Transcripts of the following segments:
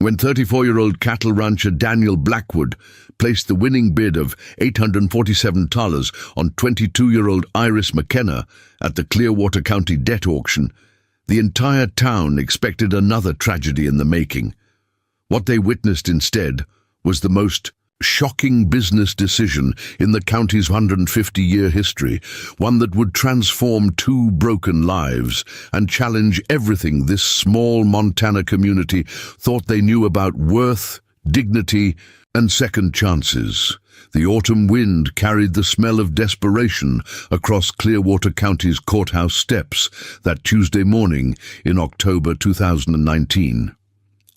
when 34-year-old cattle rancher Daniel Blackwood placed the winning bid of $847 on 22-year-old Iris McKenna at the Clearwater County debt auction, the entire town expected another tragedy in the making. What they witnessed instead was the most shocking business decision in the county's 150-year history, one that would transform two broken lives and challenge everything this small Montana community thought they knew about worth, dignity, and second chances. The autumn wind carried the smell of desperation across Clearwater County's courthouse steps that Tuesday morning in October 2019.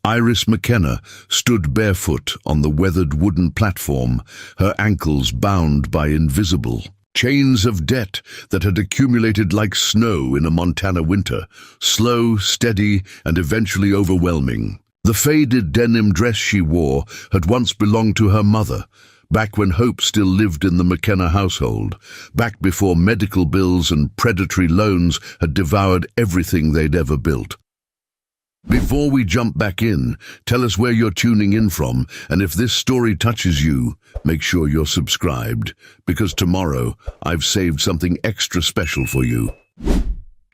Iris McKenna stood barefoot on the weathered wooden platform, her ankles bound by invisible chains of debt that had accumulated like snow in a Montana winter, slow, steady, and eventually overwhelming. The faded denim dress she wore had once belonged to her mother, back when hope still lived in the McKenna household, back before medical bills and predatory loans had devoured everything they'd ever built. Before we jump back in, tell us where you're tuning in from, and if this story touches you, make sure you're subscribed, because tomorrow I've saved something extra special for you.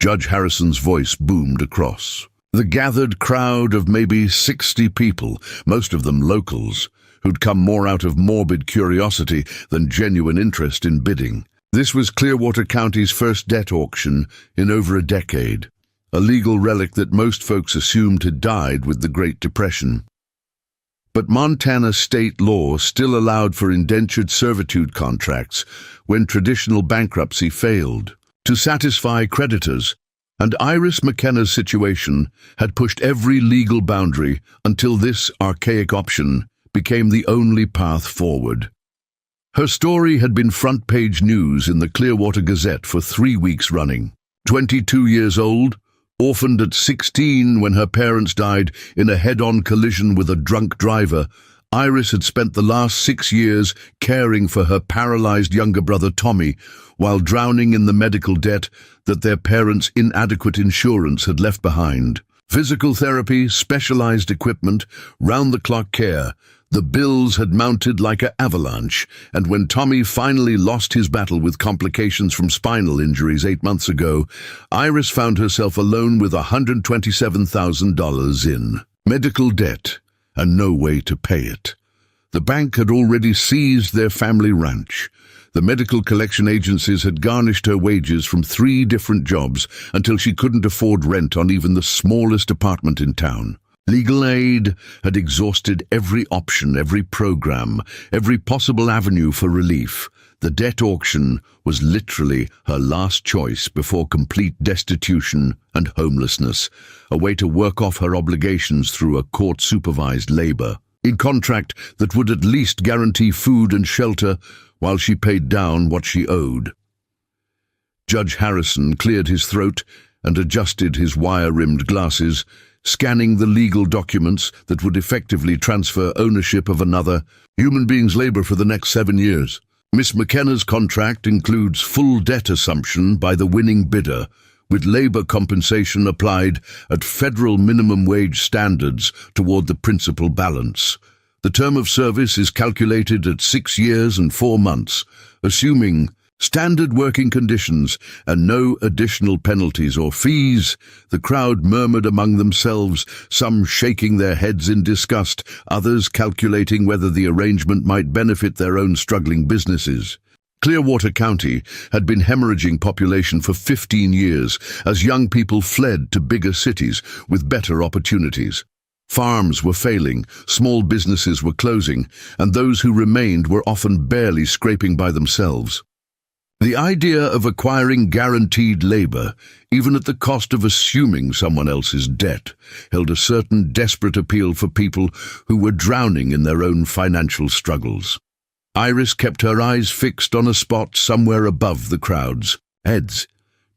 Judge Harrison's voice boomed across. The gathered crowd of maybe 60 people, most of them locals, who'd come more out of morbid curiosity than genuine interest in bidding. This was Clearwater County's first debt auction in over a decade. A legal relic that most folks assumed had died with the Great Depression. But Montana state law still allowed for indentured servitude contracts when traditional bankruptcy failed to satisfy creditors, and Iris McKenna's situation had pushed every legal boundary until this archaic option became the only path forward. Her story had been front-page news in the Clearwater Gazette for 3 weeks running. 22 years old, orphaned at 16 when her parents died in a head-on collision with a drunk driver, Iris had spent the last 6 years caring for her paralyzed younger brother Tommy while drowning in the medical debt that their parents' inadequate insurance had left behind. Physical therapy, specialized equipment, round-the-clock care. The bills had mounted like an avalanche, and when Tommy finally lost his battle with complications from spinal injuries 8 months ago, Iris found herself alone with $127,000 in medical debt and no way to pay it. The bank had already seized their family ranch. The medical collection agencies had garnished her wages from 3 different jobs until she couldn't afford rent on even the smallest apartment in town. Legal aid had exhausted every option, every program, every possible avenue for relief. The debt auction was literally her last choice before complete destitution and homelessness, a way to work off her obligations through a court-supervised labor, a contract that would at least guarantee food and shelter while she paid down what she owed. Judge Harrison cleared his throat and adjusted his wire-rimmed glasses, scanning the legal documents that would effectively transfer ownership of another human being's labor for the next 7 years. Miss McKenna's contract includes full debt assumption by the winning bidder, with labor compensation applied at federal minimum wage standards toward the principal balance. The term of service is calculated at 6 years and 4 months, assuming standard working conditions and no additional penalties or fees. The crowd murmured among themselves, some shaking their heads in disgust, others calculating whether the arrangement might benefit their own struggling businesses. Clearwater County had been hemorrhaging population for 15 years as young people fled to bigger cities with better opportunities. Farms were failing, small businesses were closing, and those who remained were often barely scraping by themselves. The idea of acquiring guaranteed labor, even at the cost of assuming someone else's debt, held a certain desperate appeal for people who were drowning in their own financial struggles. Iris kept her eyes fixed on a spot somewhere above the crowd's heads,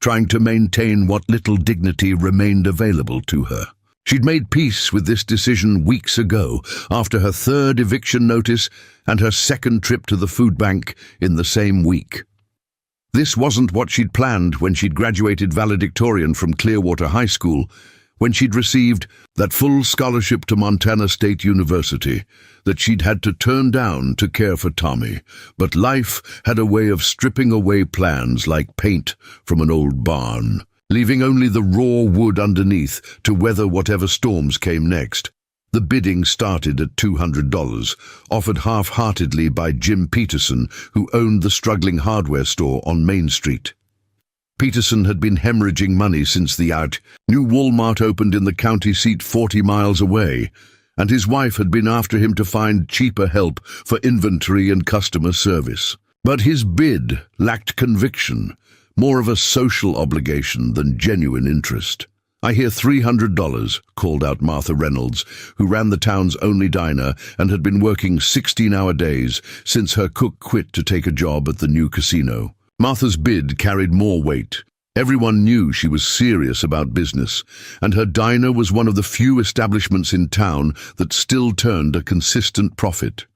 trying to maintain what little dignity remained available to her. She'd made peace with this decision weeks ago, after her 3rd eviction notice and her 2nd trip to the food bank in the same week. This wasn't what she'd planned when she'd graduated valedictorian from Clearwater High School, when she'd received that full scholarship to Montana State University that she'd had to turn down to care for Tommy. But life had a way of stripping away plans like paint from an old barn, leaving only the raw wood underneath to weather whatever storms came next. The bidding started at $200, offered half-heartedly by Jim Peterson, who owned the struggling hardware store on Main Street. Peterson had been hemorrhaging money since the new Walmart opened in the county seat 40 miles away, and his wife had been after him to find cheaper help for inventory and customer service. But his bid lacked conviction, more of a social obligation than genuine interest. "I hear $300, called out Martha Reynolds, who ran the town's only diner and had been working 16-hour days since her cook quit to take a job at the new casino. Martha's bid carried more weight. Everyone knew she was serious about business, and her diner was one of the few establishments in town that still turned a consistent profit.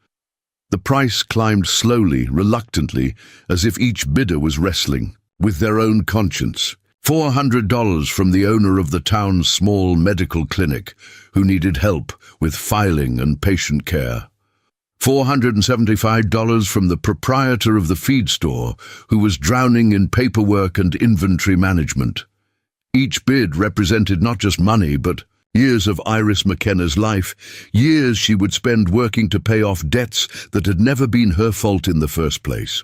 The price climbed slowly, reluctantly, as if each bidder was wrestling with their own conscience. $400 from the owner of the town's small medical clinic, who needed help with filing and patient care. $475 from the proprietor of the feed store, who was drowning in paperwork and inventory management. Each bid represented not just money, but years of Iris McKenna's life, years she would spend working to pay off debts that had never been her fault in the first place.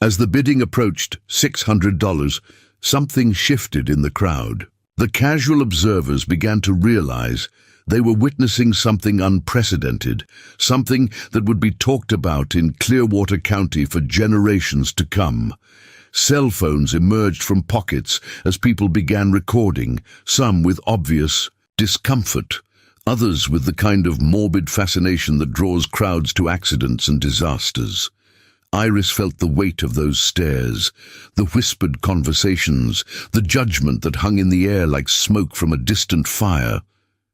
As the bidding approached $600, something shifted in the crowd. The casual observers began to realize they were witnessing something unprecedented, something that would be talked about in Clearwater County for generations to come. Cell phones emerged from pockets as people began recording, some with obvious discomfort, others with the kind of morbid fascination that draws crowds to accidents and disasters. Iris felt the weight of those stares, the whispered conversations, the judgment that hung in the air like smoke from a distant fire.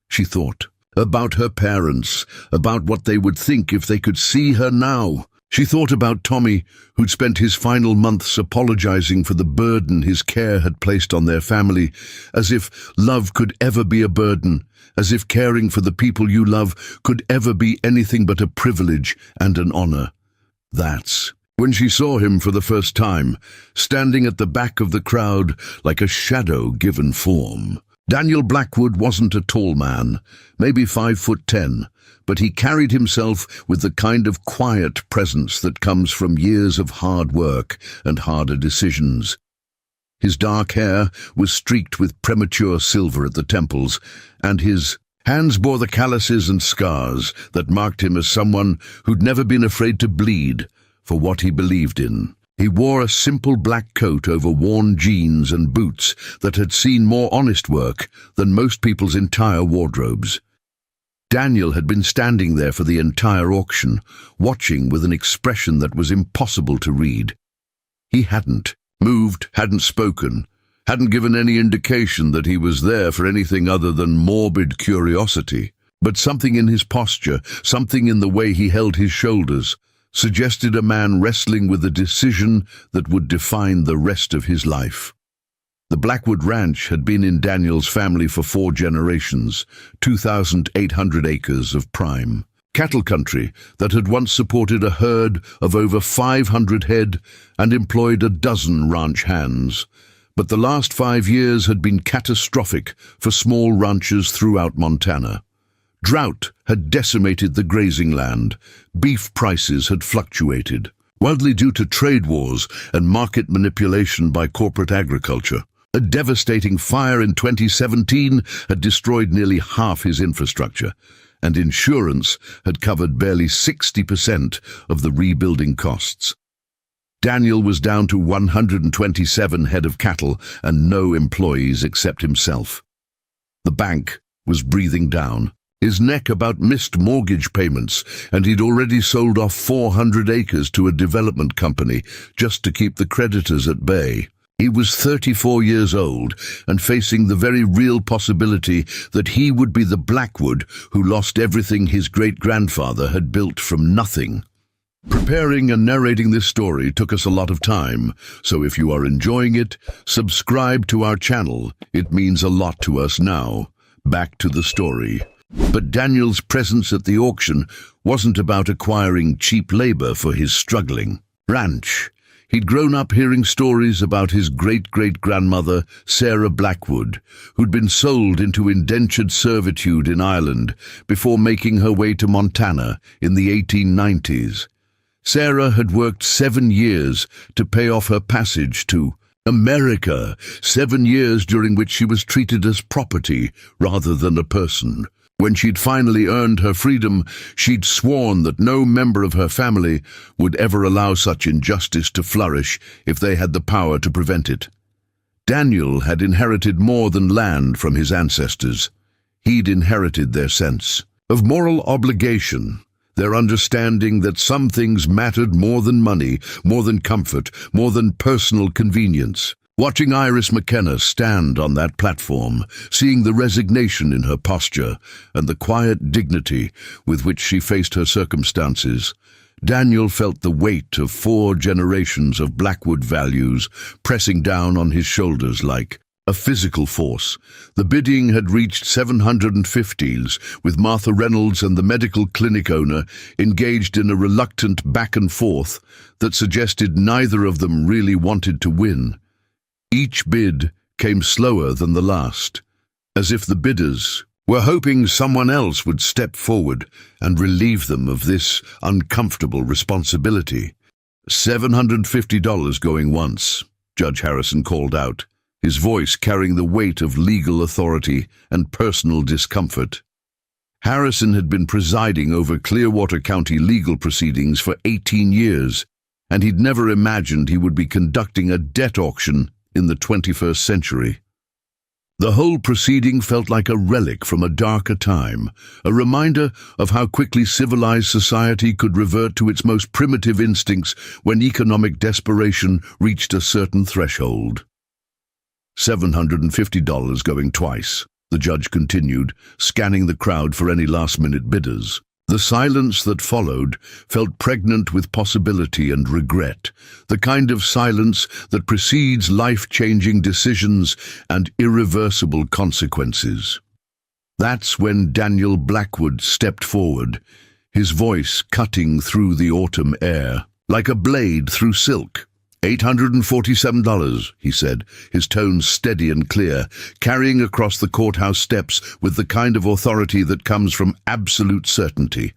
She thought about her parents, about what they would think if they could see her now. She thought about Tommy, who'd spent his final months apologizing for the burden his care had placed on their family, as if love could ever be a burden, as if caring for the people you love could ever be anything but a privilege and an honor. That's when she saw him for the first time, standing at the back of the crowd like a shadow given form. Daniel Blackwood wasn't a tall man, maybe 5'10", but he carried himself with the kind of quiet presence that comes from years of hard work and harder decisions. His dark hair was streaked with premature silver at the temples, and his hands bore the calluses and scars that marked him as someone who'd never been afraid to bleed for what he believed in. He wore a simple black coat over worn jeans and boots that had seen more honest work than most people's entire wardrobes. Daniel had been standing there for the entire auction, watching with an expression that was impossible to read. He hadn't moved, hadn't spoken, hadn't given any indication that he was there for anything other than morbid curiosity. But something in his posture, something in the way he held his shoulders, suggested a man wrestling with a decision that would define the rest of his life. The Blackwood Ranch had been in Daniel's family for 4 generations, 2,800 acres of prime cattle country that had once supported a herd of over 500 head and employed a dozen ranch hands. But the last 5 years had been catastrophic for small ranchers throughout Montana. Drought had decimated the grazing land. Beef prices had fluctuated, widely due to trade wars and market manipulation by corporate agriculture. A devastating fire in 2017 had destroyed nearly half his infrastructure, and insurance had covered barely 60% of the rebuilding costs. Daniel was down to 127 head of cattle and no employees except himself. The bank was breathing down, his neck about missed mortgage payments, and he'd already sold off 400 acres to a development company just to keep the creditors at bay. He was 34 years old and facing the very real possibility that he would be the Blackwood who lost everything his great-grandfather had built from nothing. Preparing and narrating this story took us a lot of time, so if you are enjoying it, subscribe to our channel. It means a lot to us now. Back to the story. But Daniel's presence at the auction wasn't about acquiring cheap labor for his struggling ranch. He'd grown up hearing stories about his great-great-grandmother, Sarah Blackwood, who'd been sold into indentured servitude in Ireland before making her way to Montana in the 1890s. Sarah had worked 7 years to pay off her passage to America, 7 years during which she was treated as property rather than a person. When she'd finally earned her freedom, she'd sworn that no member of her family would ever allow such injustice to flourish if they had the power to prevent it. Daniel had inherited more than land from his ancestors. He'd inherited their sense of moral obligation, their understanding that some things mattered more than money, more than comfort, more than personal convenience. Watching Iris McKenna stand on that platform, seeing the resignation in her posture and the quiet dignity with which she faced her circumstances, Daniel felt the weight of 4 generations of Blackwood values pressing down on his shoulders like a physical force. The bidding had reached 750s, with Martha Reynolds and the medical clinic owner engaged in a reluctant back and forth that suggested neither of them really wanted to win. Each bid came slower than the last, as if the bidders were hoping someone else would step forward and relieve them of this uncomfortable responsibility. $750 going once, Judge Harrison called out, his voice carrying the weight of legal authority and personal discomfort. Harrison had been presiding over Clearwater County legal proceedings for 18 years, and he'd never imagined he would be conducting a debt auction in the 21st century. The whole proceeding felt like a relic from a darker time, a reminder of how quickly civilized society could revert to its most primitive instincts when economic desperation reached a certain threshold. $750 going twice, the judge continued, scanning the crowd for any last-minute bidders. The silence that followed felt pregnant with possibility and regret, the kind of silence that precedes life-changing decisions and irreversible consequences. That's when Daniel Blackwood stepped forward, his voice cutting through the autumn air, like a blade through silk. $847, he said, his tone steady and clear, carrying across the courthouse steps with the kind of authority that comes from absolute certainty.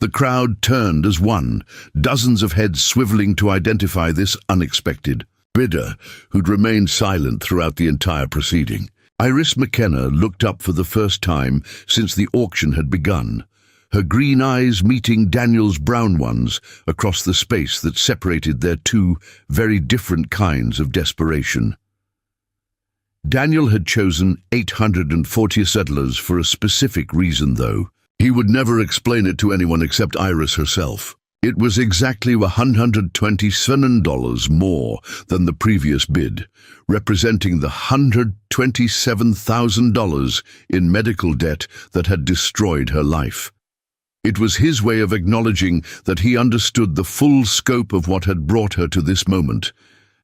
The crowd turned as one, dozens of heads swiveling to identify this unexpected bidder who'd remained silent throughout the entire proceeding. Iris McKenna looked up for the first time since the auction had begun, her green eyes meeting Daniel's brown ones across the space that separated their 2 very different kinds of desperation. Daniel had chosen 840 settlers for a specific reason, though. He would never explain it to anyone except Iris herself. It was exactly $127 more than the previous bid, representing the $127,000 in medical debt that had destroyed her life. It was his way of acknowledging that he understood the full scope of what had brought her to this moment,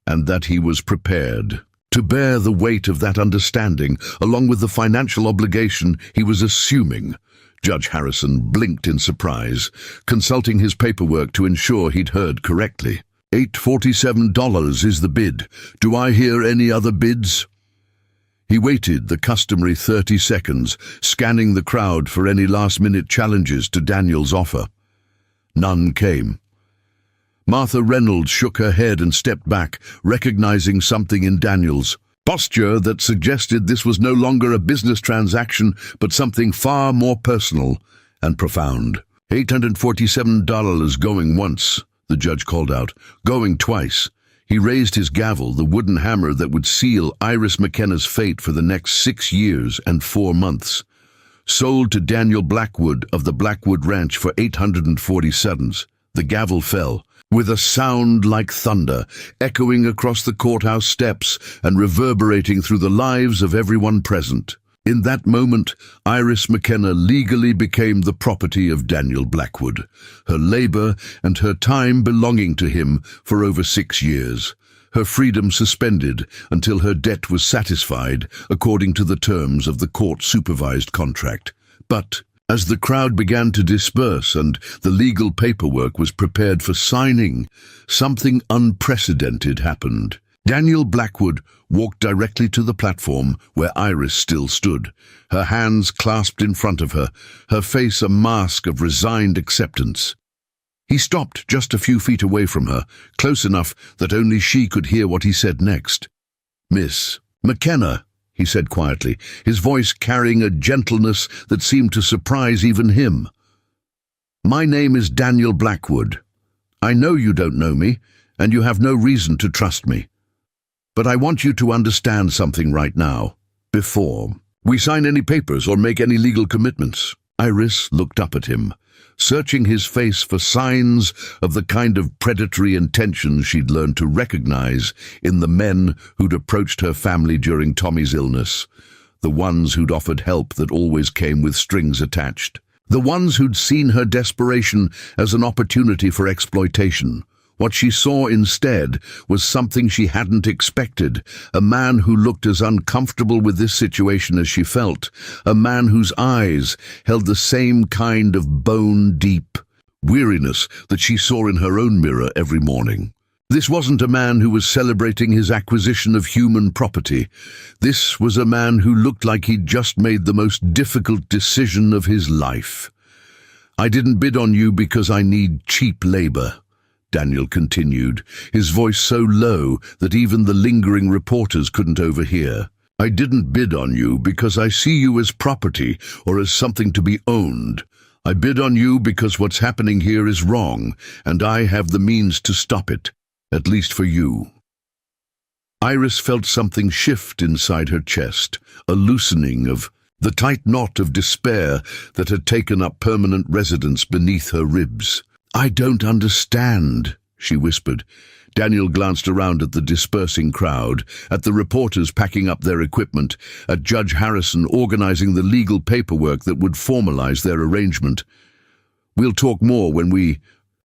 and that he was prepared to bear the weight of that understanding, along with the financial obligation he was assuming. Judge Harrison blinked in surprise, consulting his paperwork to ensure he'd heard correctly. $847 is the bid. Do I hear any other bids? He waited the customary 30 seconds, scanning the crowd for any last-minute challenges to Daniel's offer. None came. Martha Reynolds shook her head and stepped back, recognizing something in Daniel's posture that suggested this was no longer a business transaction, but something far more personal and profound. $847 going once, the judge called out. Going twice. He raised his gavel, the wooden hammer that would seal Iris McKenna's fate for the next 6 years and 4 months. Sold to Daniel Blackwood of the Blackwood Ranch for $847. The gavel fell, with a sound like thunder, echoing across the courthouse steps and reverberating through the lives of everyone present. In that moment, Iris McKenna legally became the property of Daniel Blackwood, her labor and her time belonging to him for over 6 years, her freedom suspended until her debt was satisfied according to the terms of the court-supervised contract. But as the crowd began to disperse and the legal paperwork was prepared for signing, something unprecedented happened. Daniel Blackwood walked directly to the platform where Iris still stood, her hands clasped in front of her face a mask of resigned acceptance. He stopped just a few feet away from her, close enough that only she could hear what he said next. "Miss McKenna," he said quietly, his voice carrying a gentleness that seemed to surprise even him. "My name is Daniel Blackwood. I know you don't know me, and you have no reason to trust me. But I want you to understand something right now, before we sign any papers or make any legal commitments." Iris looked up at him, searching his face for signs of the kind of predatory intentions she'd learned to recognize in the men who'd approached her family during Tommy's illness, the ones who'd offered help that always came with strings attached, the ones who'd seen her desperation as an opportunity for exploitation. What she saw instead was something she hadn't expected, a man who looked as uncomfortable with this situation as she felt, a man whose eyes held the same kind of bone-deep weariness that she saw in her own mirror every morning. This wasn't a man who was celebrating his acquisition of human property. This was a man who looked like he'd just made the most difficult decision of his life. "I didn't bid on you because I need cheap labor," Daniel continued, his voice so low that even the lingering reporters couldn't overhear. "I didn't bid on you because I see you as property or as something to be owned. I bid on you because what's happening here is wrong, and I have the means to stop it, at least for you." Iris felt something shift inside her chest, a loosening of the tight knot of despair that had taken up permanent residence beneath her ribs. "I don't understand," she whispered. Daniel glanced around at the dispersing crowd, at the reporters packing up their equipment, at Judge Harrison organizing the legal paperwork that would formalize their arrangement. "We'll talk more when we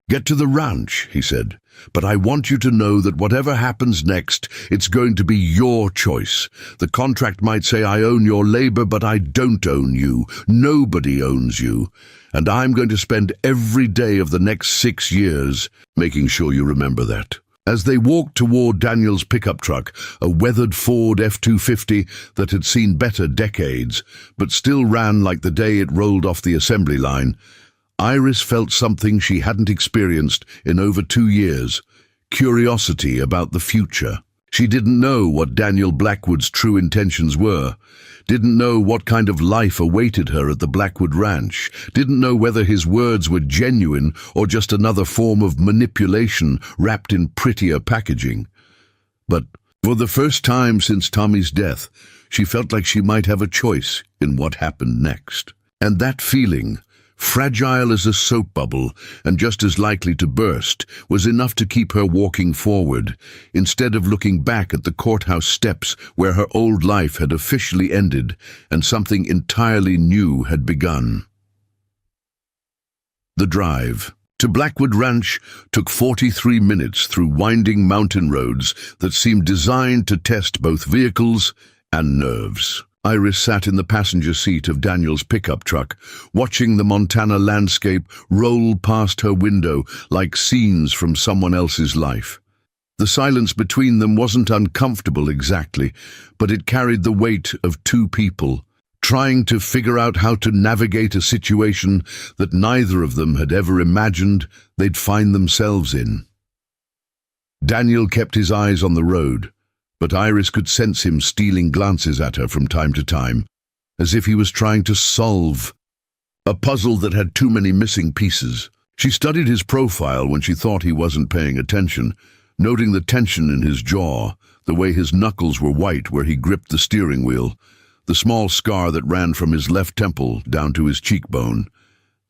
get to the ranch," he said. "But I want you to know that whatever happens next, it's going to be your choice. The contract might say I own your labor, but I don't own you. Nobody owns you. And I'm going to spend every day of the next 6 years making sure you remember that." As they walked toward Daniel's pickup truck, a weathered Ford F-250 that had seen better decades, but still ran like the day it rolled off the assembly line, Iris felt something she hadn't experienced in over 2 years, curiosity about the future. She didn't know what Daniel Blackwood's true intentions were, didn't know what kind of life awaited her at the Blackwood Ranch, didn't know whether his words were genuine or just another form of manipulation wrapped in prettier packaging. But for the first time since Tommy's death, she felt like she might have a choice in what happened next. And that feeling, fragile as a soap bubble and just as likely to burst, was enough to keep her walking forward, instead of looking back at the courthouse steps where her old life had officially ended and something entirely new had begun. The drive to Blackwood Ranch took 43 minutes through winding mountain roads that seemed designed to test both vehicles and nerves. Iris sat in the passenger seat of Daniel's pickup truck, watching the Montana landscape roll past her window like scenes from someone else's life. The silence between them wasn't uncomfortable exactly, but it carried the weight of two people, trying to figure out how to navigate a situation that neither of them had ever imagined they'd find themselves in. Daniel kept his eyes on the road, but Iris could sense him stealing glances at her from time to time, as if he was trying to solve a puzzle that had too many missing pieces. She studied his profile when she thought he wasn't paying attention, noting the tension in his jaw, the way his knuckles were white where he gripped the steering wheel, the small scar that ran from his left temple down to his cheekbone.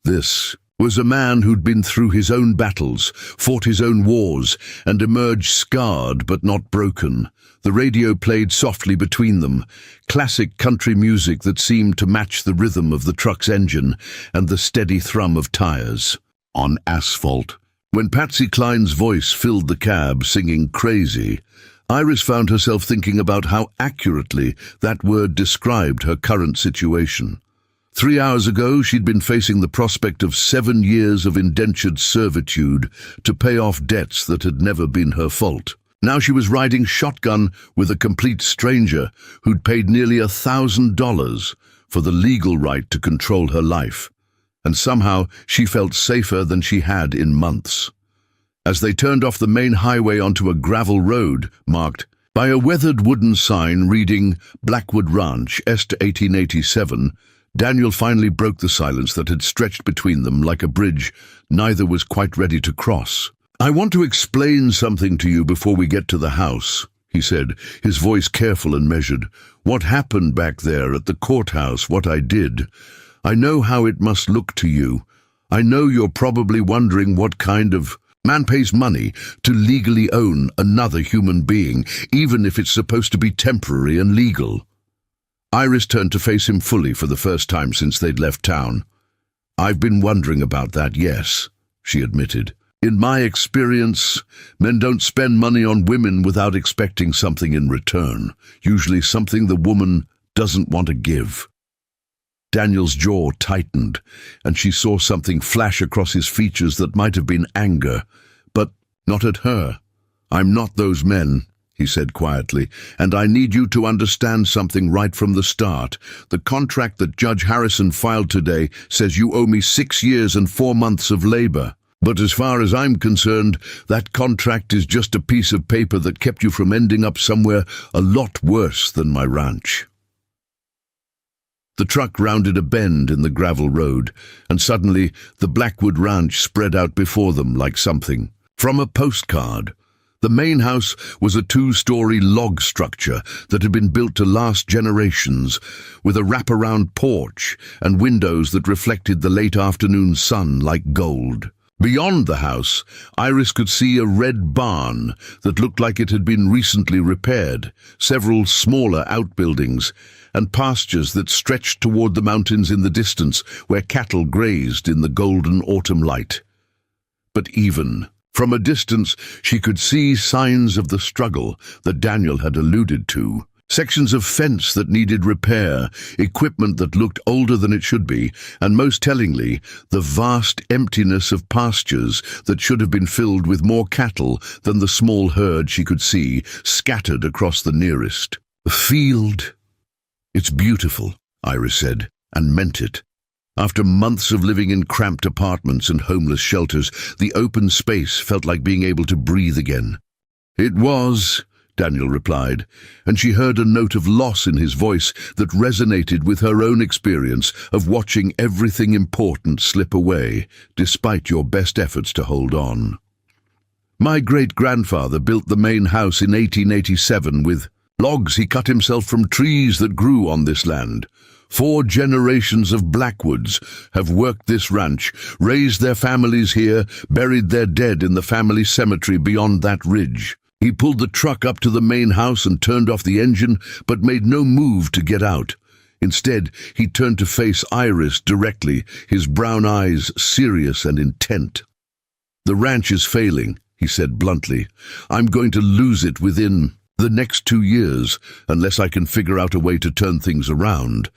This was a man who'd been through his own battles, fought his own wars, and emerged scarred but not broken. The radio played softly between them, classic country music that seemed to match the rhythm of the truck's engine and the steady thrum of tires. On asphalt. When Patsy Cline's voice filled the cab singing Crazy, Iris found herself thinking about how accurately that word described her current situation. 3 hours ago, she'd been facing the prospect of 7 years of indentured servitude to pay off debts that had never been her fault. Now she was riding shotgun with a complete stranger who'd paid nearly $1,000 for the legal right to control her life. And somehow she felt safer than she had in months. As they turned off the main highway onto a gravel road marked by a weathered wooden sign reading Blackwood Ranch, Est 1887, Daniel finally broke the silence that had stretched between them like a bridge neither was quite ready to cross. "I want to explain something to you before we get to the house," he said, his voice careful and measured. "What happened back there at the courthouse, what I did. I know how it must look to you. I know you're probably wondering what kind of man pays money to legally own another human being, even if it's supposed to be temporary and legal." Iris turned to face him fully for the first time since they'd left town. "I've been wondering about that, yes," she admitted. "In my experience, men don't spend money on women without expecting something in return, usually something the woman doesn't want to give." Daniel's jaw tightened, and she saw something flash across his features that might have been anger, but not at her. "I'm not those men," he said quietly, "and I need you to understand something right from the start. The contract that Judge Harrison filed today says you owe me 6 years and 4 months of labor. But as far as I'm concerned, that contract is just a piece of paper that kept you from ending up somewhere a lot worse than my ranch." The truck rounded a bend in the gravel road, and suddenly the Blackwood Ranch spread out before them like something from a postcard. The main house was a 2-story log structure that had been built to last generations, with a wraparound porch and windows that reflected the late afternoon sun like gold. Beyond the house, Iris could see a red barn that looked like it had been recently repaired, several smaller outbuildings, and pastures that stretched toward the mountains in the distance where cattle grazed in the golden autumn light. But even from a distance, she could see signs of the struggle that Daniel had alluded to. Sections of fence that needed repair, equipment that looked older than it should be, and most tellingly, the vast emptiness of pastures that should have been filled with more cattle than the small herd she could see scattered across the nearest. "The field. It's beautiful," Iris said, and meant it. After months of living in cramped apartments and homeless shelters, the open space felt like being able to breathe again. "It was," Daniel replied, and she heard a note of loss in his voice that resonated with her own experience of watching everything important slip away, despite your best efforts to hold on. "My great-grandfather built the main house in 1887 with logs he cut himself from trees that grew on this land. 4 generations of Blackwoods have worked this ranch, raised their families here, buried their dead in the family cemetery beyond that ridge. He pulled the truck up to the main house and turned off the engine, but made no move to get out. Instead, he turned to face Iris directly, his brown eyes serious and intent. "The ranch is failing," he said bluntly. "I'm going to lose it within the next 2 years, unless I can figure out a way to turn things around.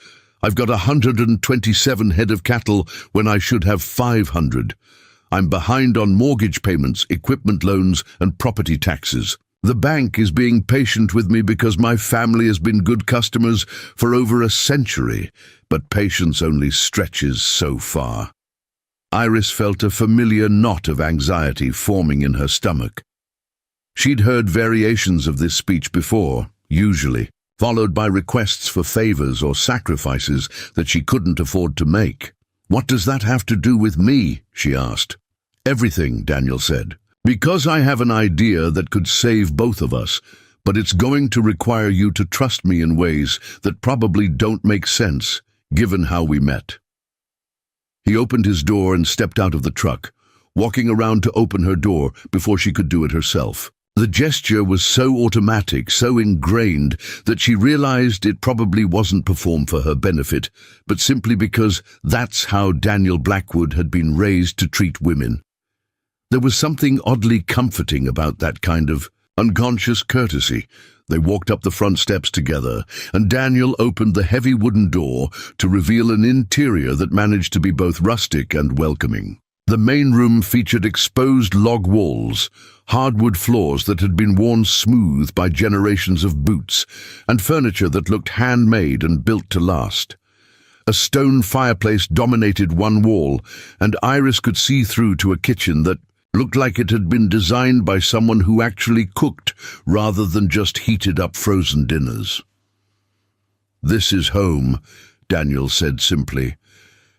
I've got 127 head of cattle when I should have 500. I'm behind on mortgage payments, equipment loans, and property taxes. The bank is being patient with me because my family has been good customers for over a century, but patience only stretches so far." Iris felt a familiar knot of anxiety forming in her stomach. She'd heard variations of this speech before, usually followed by requests for favors or sacrifices that she couldn't afford to make. "What does that have to do with me?" she asked. "Everything," Daniel said. "Because I have an idea that could save both of us, but it's going to require you to trust me in ways that probably don't make sense, given how we met." He opened his door and stepped out of the truck, walking around to open her door before she could do it herself. The gesture was so automatic, so ingrained, that she realized it probably wasn't performed for her benefit, but simply because that's how Daniel Blackwood had been raised to treat women. There was something oddly comforting about that kind of unconscious courtesy. They walked up the front steps together, and Daniel opened the heavy wooden door to reveal an interior that managed to be both rustic and welcoming. The main room featured exposed log walls, hardwood floors that had been worn smooth by generations of boots, and furniture that looked handmade and built to last. A stone fireplace dominated one wall, and Iris could see through to a kitchen that looked like it had been designed by someone who actually cooked rather than just heated up frozen dinners. "This is home," Daniel said simply.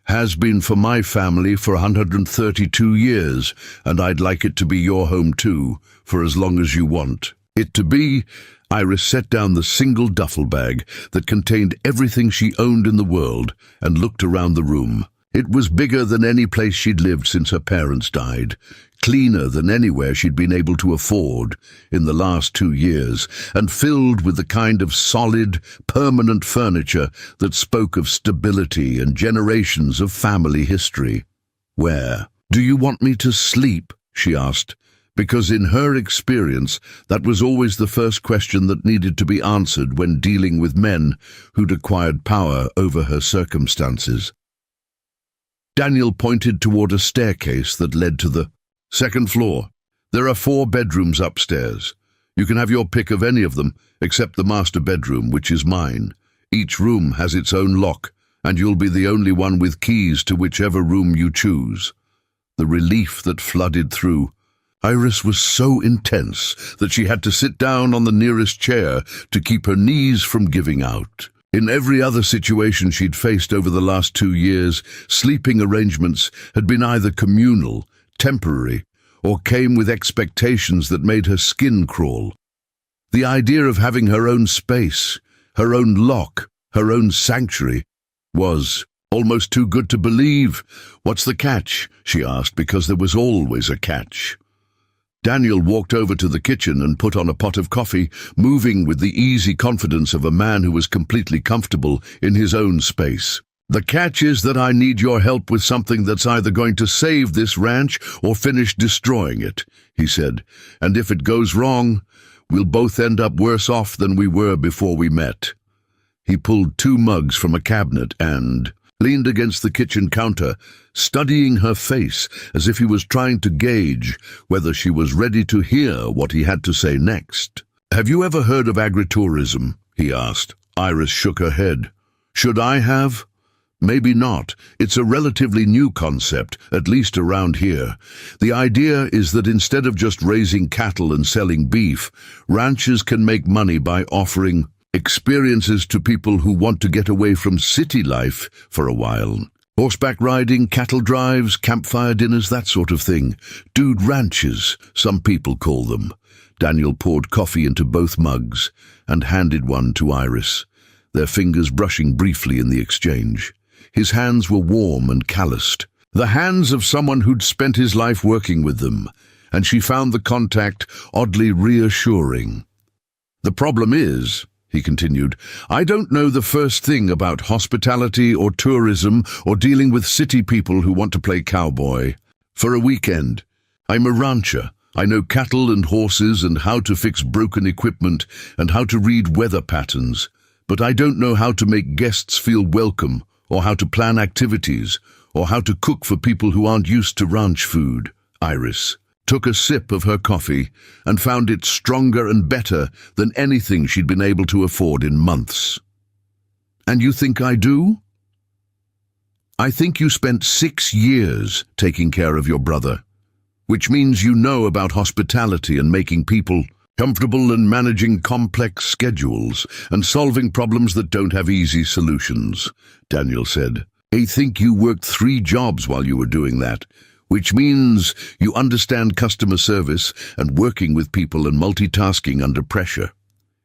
"Has been for my family for 132 years, and I'd like it to be your home too, for as long as you want it to be." Iris set down the single duffel bag that contained everything she owned in the world and looked around the room. It was bigger than any place she'd lived since her parents died, cleaner than anywhere she'd been able to afford in the last 2 years, and filled with the kind of solid, permanent furniture that spoke of stability and generations of family history. "Where do you want me to sleep?" she asked, because in her experience that was always the first question that needed to be answered when dealing with men who'd acquired power over her circumstances. Daniel pointed toward a staircase that led to the second floor. "There are 4 bedrooms upstairs. You can have your pick of any of them, except the master bedroom, which is mine. Each room has its own lock, and you'll be the only one with keys to whichever room you choose." The relief that flooded through Iris was so intense that she had to sit down on the nearest chair to keep her knees from giving out. In every other situation she'd faced over the last 2 years, sleeping arrangements had been either communal, temporary, or came with expectations that made her skin crawl. The idea of having her own space, her own lock, her own sanctuary, was almost too good to believe. "What's the catch?" she asked, because there was always a catch. Daniel walked over to the kitchen and put on a pot of coffee, moving with the easy confidence of a man who was completely comfortable in his own space. "The catch is that I need your help with something that's either going to save this ranch or finish destroying it," he said. "And if it goes wrong, we'll both end up worse off than we were before we met." He pulled 2 mugs from a cabinet and leaned against the kitchen counter, studying her face as if he was trying to gauge whether she was ready to hear what he had to say next. "Have you ever heard of agritourism?" he asked. Iris shook her head. "Should I have?" "Maybe not. It's a relatively new concept, at least around here. The idea is that instead of just raising cattle and selling beef, ranchers can make money by offering experiences to people who want to get away from city life for a while. Horseback riding, cattle drives, campfire dinners, that sort of thing. Dude ranches, some people call them." Daniel poured coffee into both mugs and handed one to Iris, their fingers brushing briefly in the exchange. His hands were warm and calloused, the hands of someone who'd spent his life working with them, and she found the contact oddly reassuring. "The problem is," he continued, "I don't know the first thing about hospitality or tourism or dealing with city people who want to play cowboy for a weekend. I'm a rancher. I know cattle and horses and how to fix broken equipment and how to read weather patterns, but I don't know how to make guests feel welcome or how to plan activities or how to cook for people who aren't used to ranch food." Iris took a sip of her coffee and found it stronger and better than anything she'd been able to afford in months. "And you think I do?" "I think you spent 6 years taking care of your brother, which means you know about hospitality and making people comfortable and managing complex schedules and solving problems that don't have easy solutions," Daniel said. "I think you worked 3 jobs while you were doing that, which means you understand customer service and working with people and multitasking under pressure."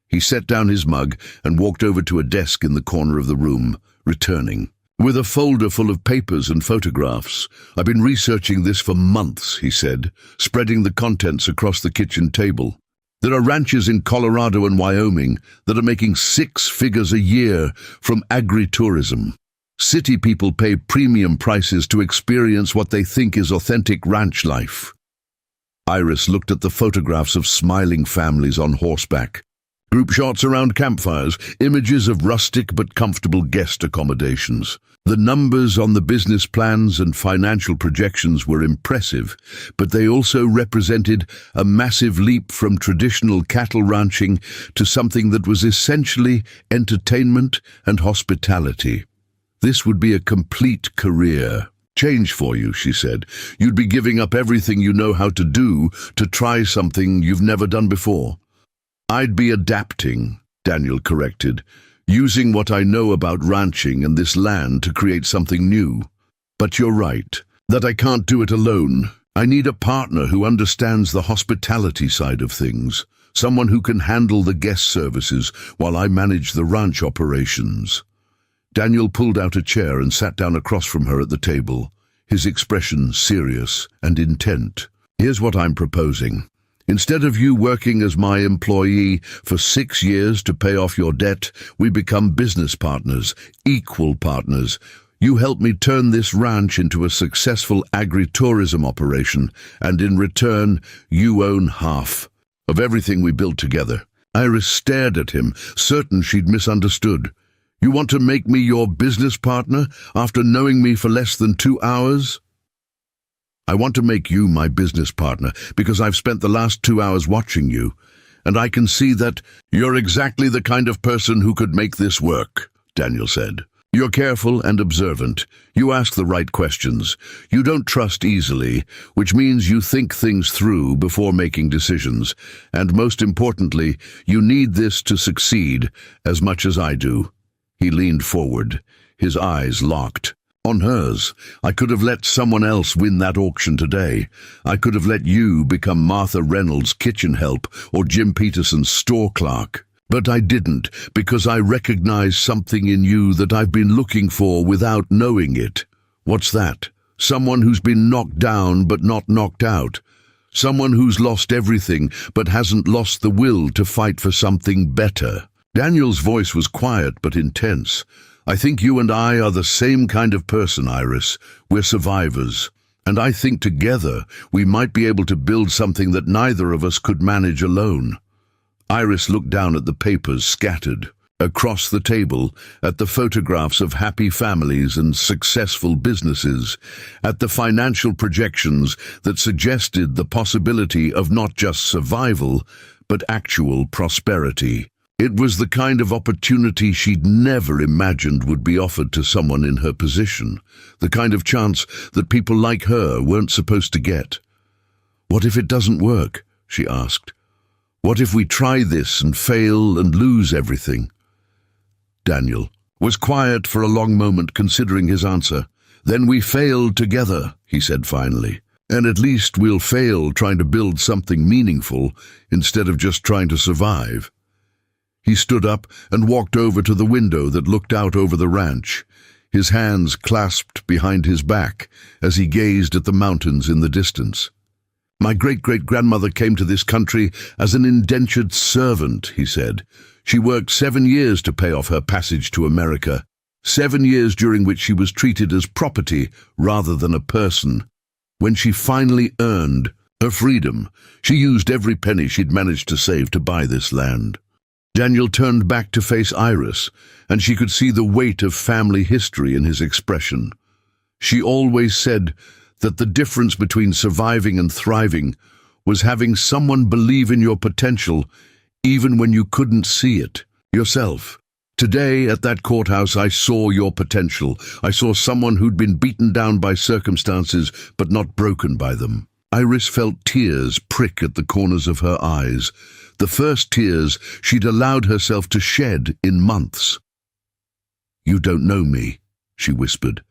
He set down his mug and walked over to a desk in the corner of the room, returning. With a folder full of papers and photographs. "I've been researching this for months," he said, spreading the contents across the kitchen table. "There are ranches in Colorado and Wyoming that are making 6 figures a year from agritourism. City people pay premium prices to experience what they think is authentic ranch life." Iris looked at the photographs of smiling families on horseback. Group shots around campfires, images of rustic but comfortable guest accommodations. The numbers on the business plans and financial projections were impressive, but they also represented a massive leap from traditional cattle ranching to something that was essentially entertainment and hospitality. "This would be a complete career change for you," she said. "You'd be giving up everything you know how to do to try something you've never done before." "I'd be adapting," Daniel corrected, "using what I know about ranching and this land to create something new. But you're right, that I can't do it alone. I need a partner who understands the hospitality side of things, someone who can handle the guest services while I manage the ranch operations." Daniel pulled out a chair and sat down across from her at the table, his expression serious and intent. "Here's what I'm proposing. Instead of you working as my employee for 6 years to pay off your debt, we become business partners, equal partners. You help me turn this ranch into a successful agritourism operation, and in return, you own half of everything we built together." Iris stared at him, certain she'd misunderstood. "You want to make me your business partner after knowing me for less than 2 hours? "I want to make you my business partner because I've spent the last 2 hours watching you, and I can see that you're exactly the kind of person who could make this work," Daniel said. "You're careful and observant. You ask the right questions. You don't trust easily, which means you think things through before making decisions. And most importantly, you need this to succeed as much as I do." He leaned forward, his eyes locked on hers. "I could have let someone else win that auction today. I could have let you become Martha Reynolds' kitchen help or Jim Peterson's store clerk. But I didn't, because I recognized something in you that I've been looking for without knowing it." "What's that?" "Someone who's been knocked down but not knocked out. Someone who's lost everything but hasn't lost the will to fight for something better." Daniel's voice was quiet but intense. "I think you and I are the same kind of person, Iris. We're survivors. And I think together we might be able to build something that neither of us could manage alone." Iris looked down at the papers scattered across the table, at the photographs of happy families and successful businesses, at the financial projections that suggested the possibility of not just survival, but actual prosperity. It was the kind of opportunity she'd never imagined would be offered to someone in her position, the kind of chance that people like her weren't supposed to get. "What if it doesn't work?" she asked. "What if we try this and fail and lose everything?" Daniel was quiet for a long moment, considering his answer. "Then we failed together," he said finally. "And at least we'll fail trying to build something meaningful instead of just trying to survive." He stood up and walked over to the window that looked out over the ranch, his hands clasped behind his back as he gazed at the mountains in the distance. "My great-great-grandmother came to this country as an indentured servant," he said. "She worked 7 years to pay off her passage to America, 7 years during which she was treated as property rather than a person. When she finally earned her freedom, she used every penny she'd managed to save to buy this land." Daniel turned back to face Iris, and she could see the weight of family history in his expression. She always said that the difference between surviving and thriving was having someone believe in your potential even when you couldn't see it yourself. Today, at that courthouse, I saw your potential. I saw someone who'd been beaten down by circumstances but not broken by them. Iris felt tears prick at the corners of her eyes, the first tears she'd allowed herself to shed in months. "You don't know me," she whispered.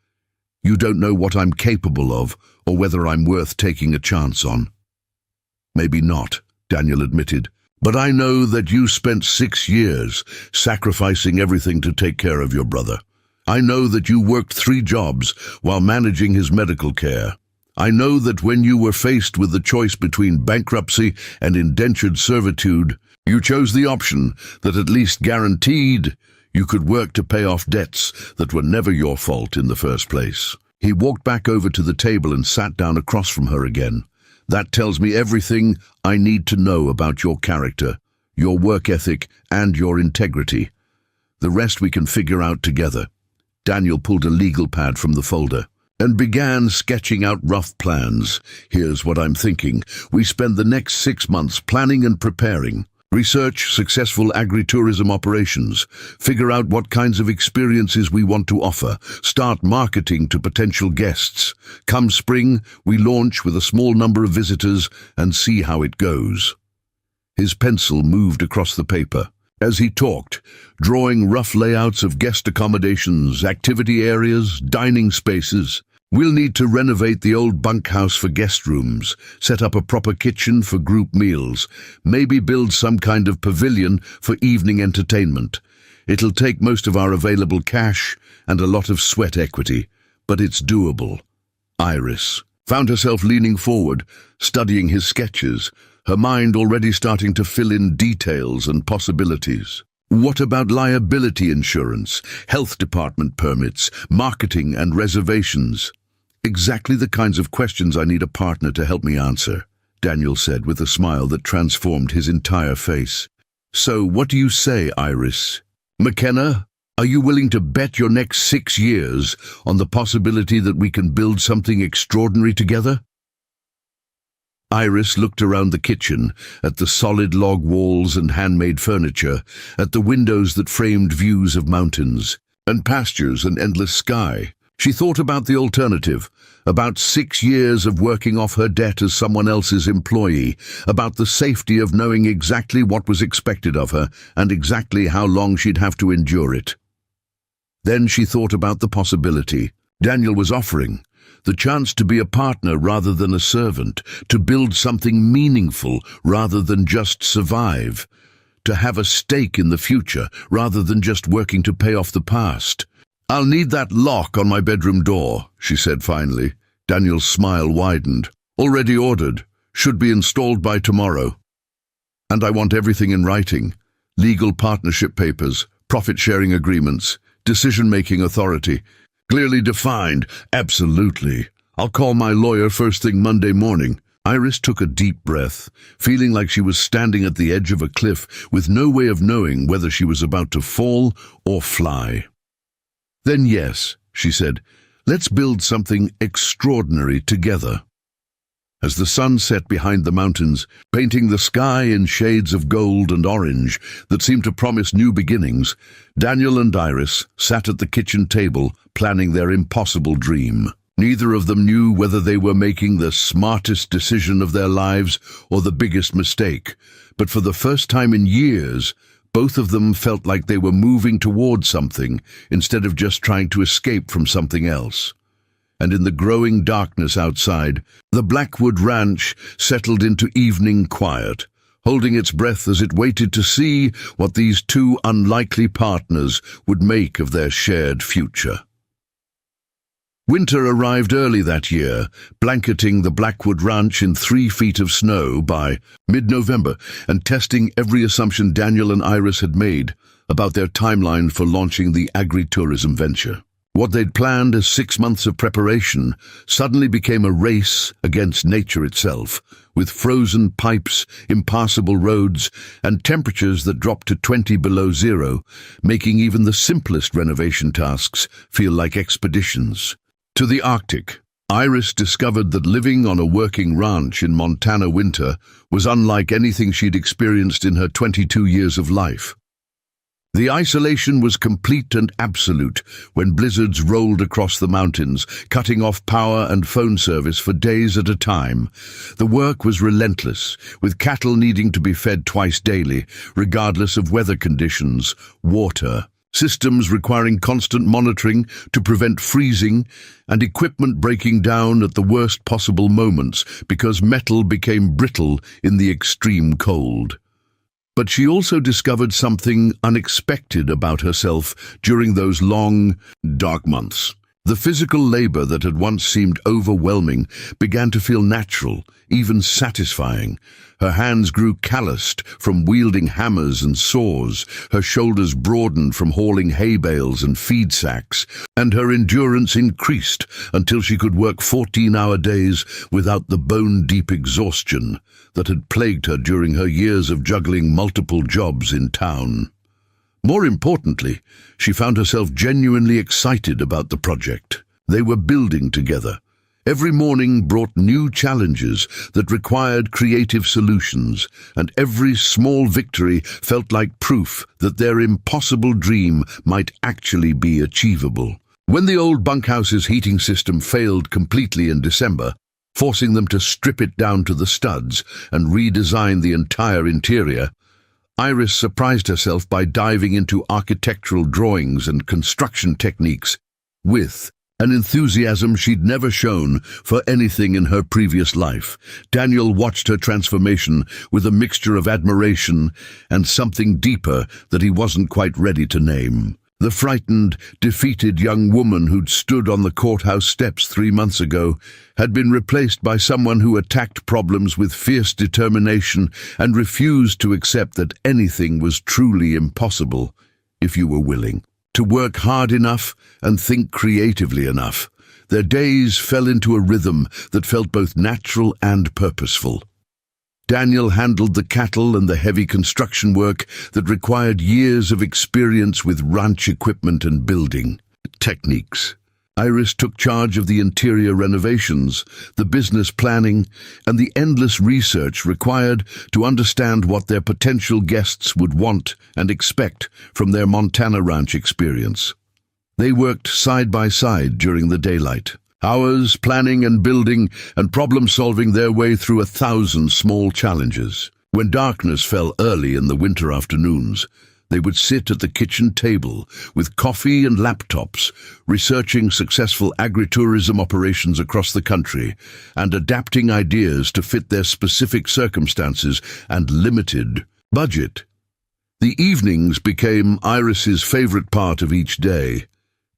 "You don't know what I'm capable of, or whether I'm worth taking a chance on." "Maybe not," Daniel admitted, "but I know that you spent 6 years sacrificing everything to take care of your brother, I know that you worked 3 jobs while managing his medical care. I know that when you were faced with the choice between bankruptcy and indentured servitude, you chose the option that at least guaranteed you could work to pay off debts that were never your fault in the first place. He walked back over to the table and sat down across from her again. That tells me everything I need to know about your character, your work ethic, and your integrity. The rest we can figure out together. Daniel pulled a legal pad from the folder and began sketching out rough plans. Here's what I'm thinking. We spend the next 6 months planning and preparing. Research successful agritourism operations, figure out what kinds of experiences we want to offer, start marketing to potential guests. Come spring, we launch with a small number of visitors and see how it goes. His pencil moved across the paper as he talked, drawing rough layouts of guest accommodations, activity areas, dining spaces. We'll need to renovate the old bunkhouse for guest rooms, set up a proper kitchen for group meals, maybe build some kind of pavilion for evening entertainment. It'll take most of our available cash and a lot of sweat equity, but it's doable. Iris found herself leaning forward, studying his sketches, her mind already starting to fill in details and possibilities. What about liability insurance, health department permits, marketing and reservations? Exactly the kinds of questions I need a partner to help me answer, Daniel said with a smile that transformed his entire face. So what do you say, Iris? McKenna, are you willing to bet your next 6 years on the possibility that we can build something extraordinary together? Iris looked around the kitchen, at the solid log walls and handmade furniture, at the windows that framed views of mountains and pastures and endless sky. She thought about the alternative, about 6 years of working off her debt as someone else's employee, about the safety of knowing exactly what was expected of her and exactly how long she'd have to endure it. Then she thought about the possibility Daniel was offering, the chance to be a partner rather than a servant, to build something meaningful rather than just survive, to have a stake in the future rather than just working to pay off the past. "I'll need that lock on my bedroom door," she said finally. Daniel's smile widened. "Already ordered. Should be installed by tomorrow. And I want everything in writing. Legal partnership papers, profit-sharing agreements, decision-making authority. Clearly defined. Absolutely. I'll call my lawyer first thing Monday morning." Iris took a deep breath, feeling like she was standing at the edge of a cliff with no way of knowing whether she was about to fall or fly. "Then yes," she said, "let's build something extraordinary together." As the sun set behind the mountains, painting the sky in shades of gold and orange that seemed to promise new beginnings, Daniel and Iris sat at the kitchen table planning their impossible dream. Neither of them knew whether they were making the smartest decision of their lives or the biggest mistake, but for the first time in years, both of them felt like they were moving toward something instead of just trying to escape from something else. And in the growing darkness outside, the Blackwood Ranch settled into evening quiet, holding its breath as it waited to see what these 2 unlikely partners would make of their shared future. Winter arrived early that year, blanketing the Blackwood Ranch in 3 feet of snow by mid-November and testing every assumption Daniel and Iris had made about their timeline for launching the agritourism venture. What they'd planned as 6 months of preparation suddenly became a race against nature itself, with frozen pipes, impassable roads, and temperatures that dropped to 20 below zero, making even the simplest renovation tasks feel like expeditions. To the Arctic, Iris discovered that living on a working ranch in Montana winter was unlike anything she'd experienced in her 22 years of life. The isolation was complete and absolute when blizzards rolled across the mountains, cutting off power and phone service for days at a time. The work was relentless, with cattle needing to be fed twice daily, regardless of weather conditions, water, systems requiring constant monitoring to prevent freezing, and equipment breaking down at the worst possible moments because metal became brittle in the extreme cold. But she also discovered something unexpected about herself during those long, dark months. The physical labor that had once seemed overwhelming began to feel natural, even satisfying. Her hands grew calloused from wielding hammers and saws, her shoulders broadened from hauling hay bales and feed sacks, and her endurance increased until she could work 14-hour days without the bone-deep exhaustion that had plagued her during her years of juggling multiple jobs in town. More importantly, she found herself genuinely excited about the project. They were building together. Every morning brought new challenges that required creative solutions, and every small victory felt like proof that their impossible dream might actually be achievable. When the old bunkhouse's heating system failed completely in December, forcing them to strip it down to the studs and redesign the entire interior, Iris surprised herself by diving into architectural drawings and construction techniques with an enthusiasm she'd never shown for anything in her previous life. Daniel watched her transformation with a mixture of admiration and something deeper that he wasn't quite ready to name. The frightened, defeated young woman who'd stood on the courthouse steps 3 months ago had been replaced by someone who attacked problems with fierce determination and refused to accept that anything was truly impossible if you were willing to work hard enough and think creatively enough. Their days fell into a rhythm that felt both natural and purposeful. Daniel handled the cattle and the heavy construction work that required years of experience with ranch equipment and building techniques. Iris took charge of the interior renovations, the business planning, and the endless research required to understand what their potential guests would want and expect from their Montana ranch experience. They worked side by side during the daylight, hours planning and building and problem-solving their way through 1,000 small challenges. When darkness fell early in the winter afternoons, they would sit at the kitchen table with coffee and laptops, researching successful agritourism operations across the country and adapting ideas to fit their specific circumstances and limited budget. The evenings became Iris's favorite part of each day.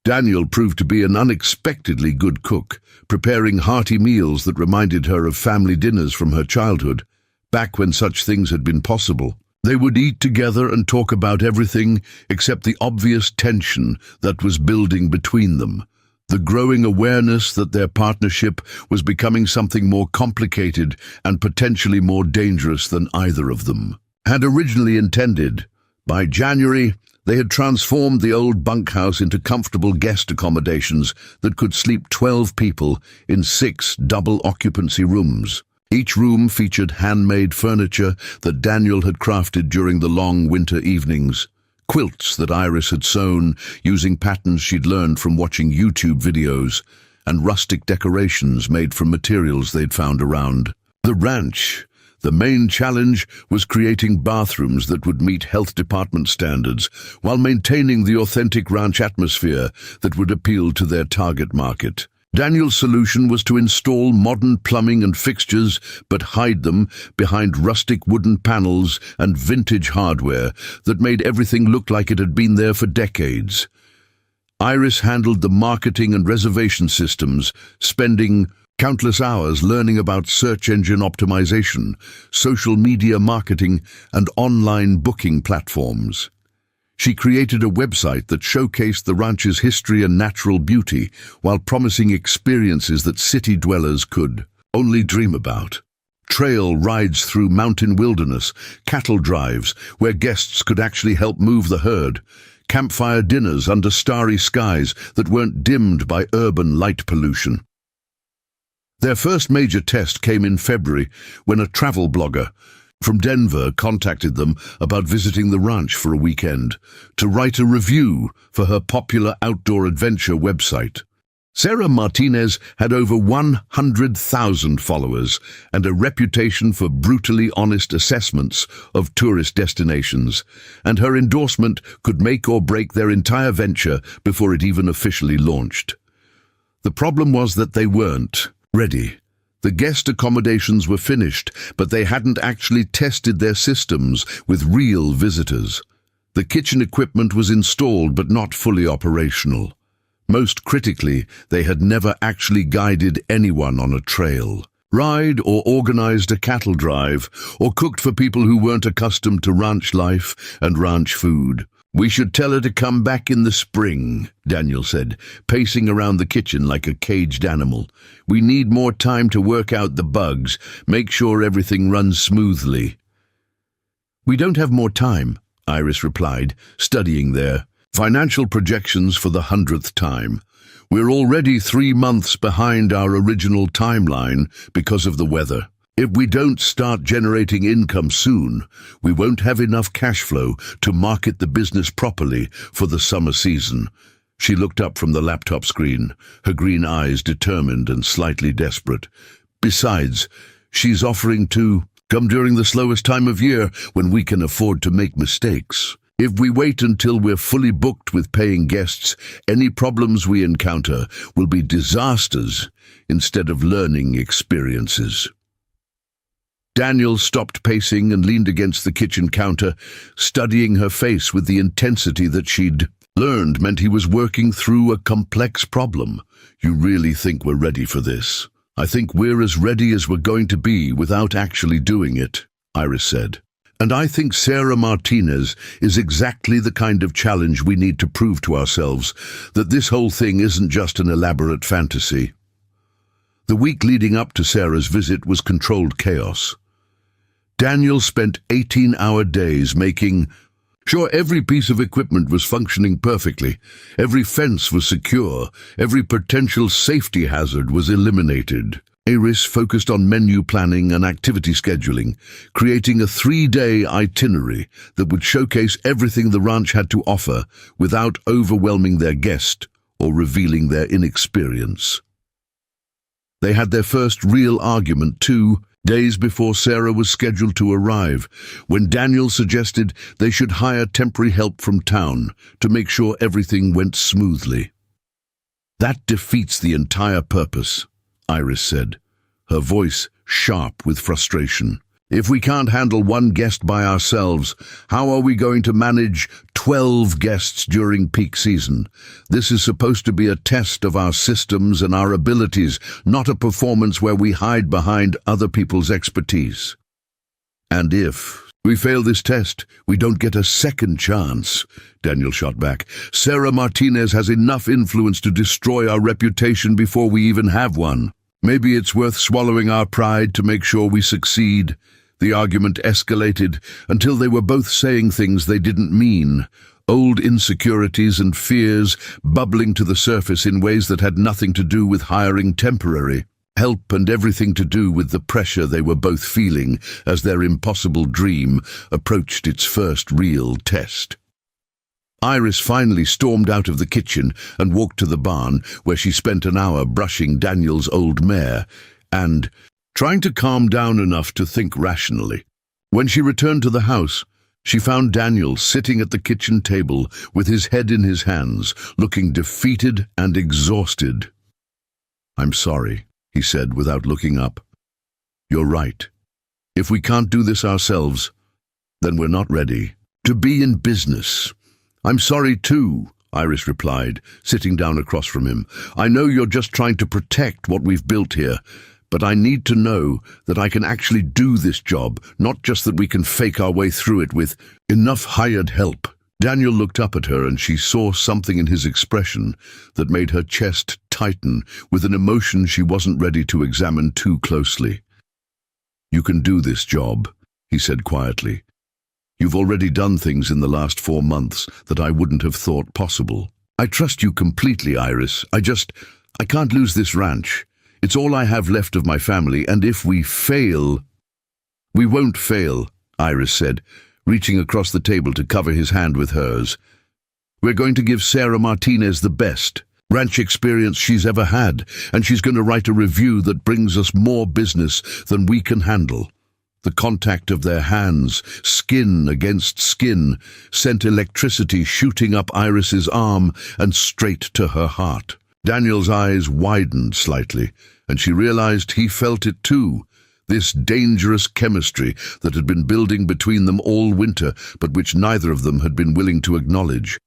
Daniel proved to be an unexpectedly good cook, preparing hearty meals that reminded her of family dinners from her childhood, back when such things had been possible. They would eat together and talk about everything except the obvious tension that was building between them, the growing awareness that their partnership was becoming something more complicated and potentially more dangerous than either of them had originally intended. By January, they had transformed the old bunkhouse into comfortable guest accommodations that could sleep 12 people in 6 double-occupancy rooms. Each room featured handmade furniture that Daniel had crafted during the long winter evenings, quilts that Iris had sewn using patterns she'd learned from watching YouTube videos, and rustic decorations made from materials they'd found around the ranch. The main challenge was creating bathrooms that would meet health department standards while maintaining the authentic ranch atmosphere that would appeal to their target market. Daniel's solution was to install modern plumbing and fixtures, but hide them behind rustic wooden panels and vintage hardware that made everything look like it had been there for decades. Iris handled the marketing and reservation systems, spending countless hours learning about search engine optimization, social media marketing, and online booking platforms. She created a website that showcased the ranch's history and natural beauty while promising experiences that city dwellers could only dream about. Trail rides through mountain wilderness, cattle drives where guests could actually help move the herd, campfire dinners under starry skies that weren't dimmed by urban light pollution. Their first major test came in February when a travel blogger from Denver contacted them about visiting the ranch for a weekend to write a review for her popular outdoor adventure website. Sarah Martinez had over 100,000 followers and a reputation for brutally honest assessments of tourist destinations, and her endorsement could make or break their entire venture before it even officially launched. The problem was that they weren't ready. The guest accommodations were finished, but they hadn't actually tested their systems with real visitors. The kitchen equipment was installed but not fully operational. Most critically, they had never actually guided anyone on a trail, ride or organized a cattle drive, or cooked for people who weren't accustomed to ranch life and ranch food. "We should tell her to come back in the spring," Daniel said, pacing around the kitchen like a caged animal. "We need more time to work out the bugs, make sure everything runs smoothly." "We don't have more time," Iris replied, studying their financial projections for the 100th time. "We're already 3 months behind our original timeline because of the weather. If we don't start generating income soon, we won't have enough cash flow to market the business properly for the summer season." She looked up from the laptop screen, her green eyes determined and slightly desperate. "Besides, she's offering to come during the slowest time of year when we can afford to make mistakes. If we wait until we're fully booked with paying guests, any problems we encounter will be disasters instead of learning experiences." Daniel stopped pacing and leaned against the kitchen counter, studying her face with the intensity that she'd learned meant he was working through a complex problem. "You really think we're ready for this?" "I think we're as ready as we're going to be without actually doing it," Iris said. "And I think Sarah Martinez is exactly the kind of challenge we need to prove to ourselves that this whole thing isn't just an elaborate fantasy." The week leading up to Sarah's visit was controlled chaos. Daniel spent 18-hour days making sure every piece of equipment was functioning perfectly, every fence was secure, every potential safety hazard was eliminated. Iris focused on menu planning and activity scheduling, creating a 3-day itinerary that would showcase everything the ranch had to offer without overwhelming their guest or revealing their inexperience. They had their first real argument 2 days before Sarah was scheduled to arrive, when Daniel suggested they should hire temporary help from town to make sure everything went smoothly. "That defeats the entire purpose," Iris said, her voice sharp with frustration. "If we can't handle 1 guest by ourselves, how are we going to manage 12 guests during peak season? This is supposed to be a test of our systems and our abilities, not a performance where we hide behind other people's expertise. And if we fail this test, we don't get a second chance," Daniel shot back. "Sarah Martinez has enough influence to destroy our reputation before we even have one. Maybe it's worth swallowing our pride to make sure we succeed." The argument escalated until they were both saying things they didn't mean, old insecurities and fears bubbling to the surface in ways that had nothing to do with hiring temporary help and everything to do with the pressure they were both feeling as their impossible dream approached its first real test. Iris finally stormed out of the kitchen and walked to the barn, where she spent an hour brushing Daniel's old mare and trying to calm down enough to think rationally. When she returned to the house, she found Daniel sitting at the kitchen table with his head in his hands, looking defeated and exhausted. "I'm sorry," he said without looking up. "You're right. If we can't do this ourselves, then we're not ready to be in business." "I'm sorry too," Iris replied, sitting down across from him. "I know you're just trying to protect what we've built here, but I need to know that I can actually do this job, not just that we can fake our way through it with enough hired help." Daniel looked up at her and she saw something in his expression that made her chest tighten with an emotion she wasn't ready to examine too closely. "You can do this job," he said quietly. "You've already done things in the last 4 months that I wouldn't have thought possible. I trust you completely, Iris. I can't lose this ranch. It's all I have left of my family, and if we fail—" "We won't fail," Iris said, reaching across the table to cover his hand with hers. "We're going to give Sarah Martinez the best ranch experience she's ever had, and she's going to write a review that brings us more business than we can handle." The contact of their hands, skin against skin, sent electricity shooting up Iris's arm and straight to her heart. Daniel's eyes widened slightly, and she realized he felt it too. This dangerous chemistry that had been building between them all winter, but which neither of them had been willing to acknowledge.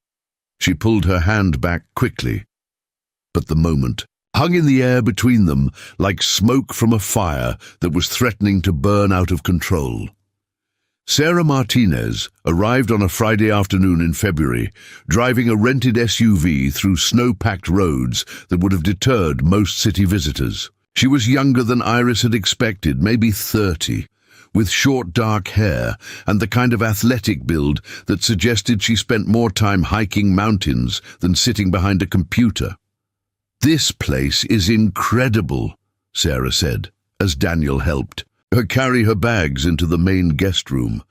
She pulled her hand back quickly, but the moment hung in the air between them like smoke from a fire that was threatening to burn out of control. Sarah Martinez arrived on a Friday afternoon in February, driving a rented SUV through snow-packed roads that would have deterred most city visitors. She was younger than Iris had expected, maybe 30, with short dark hair and the kind of athletic build that suggested she spent more time hiking mountains than sitting behind a computer. "This place is incredible," Sarah said, as Daniel helped her carry her bags into the main guest room.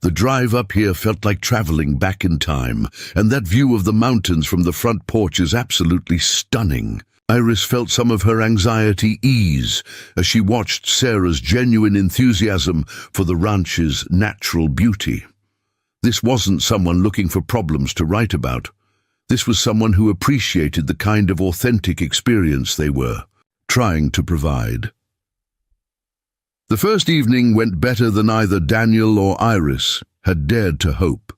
The drive up here felt like traveling back in time, and that view of the mountains from the front porch is absolutely stunning. Iris felt some of her anxiety ease as she watched Sarah's genuine enthusiasm for the ranch's natural beauty. This wasn't someone looking for problems to write about. This was someone who appreciated the kind of authentic experience they were trying to provide. The first evening went better than either Daniel or Iris had dared to hope.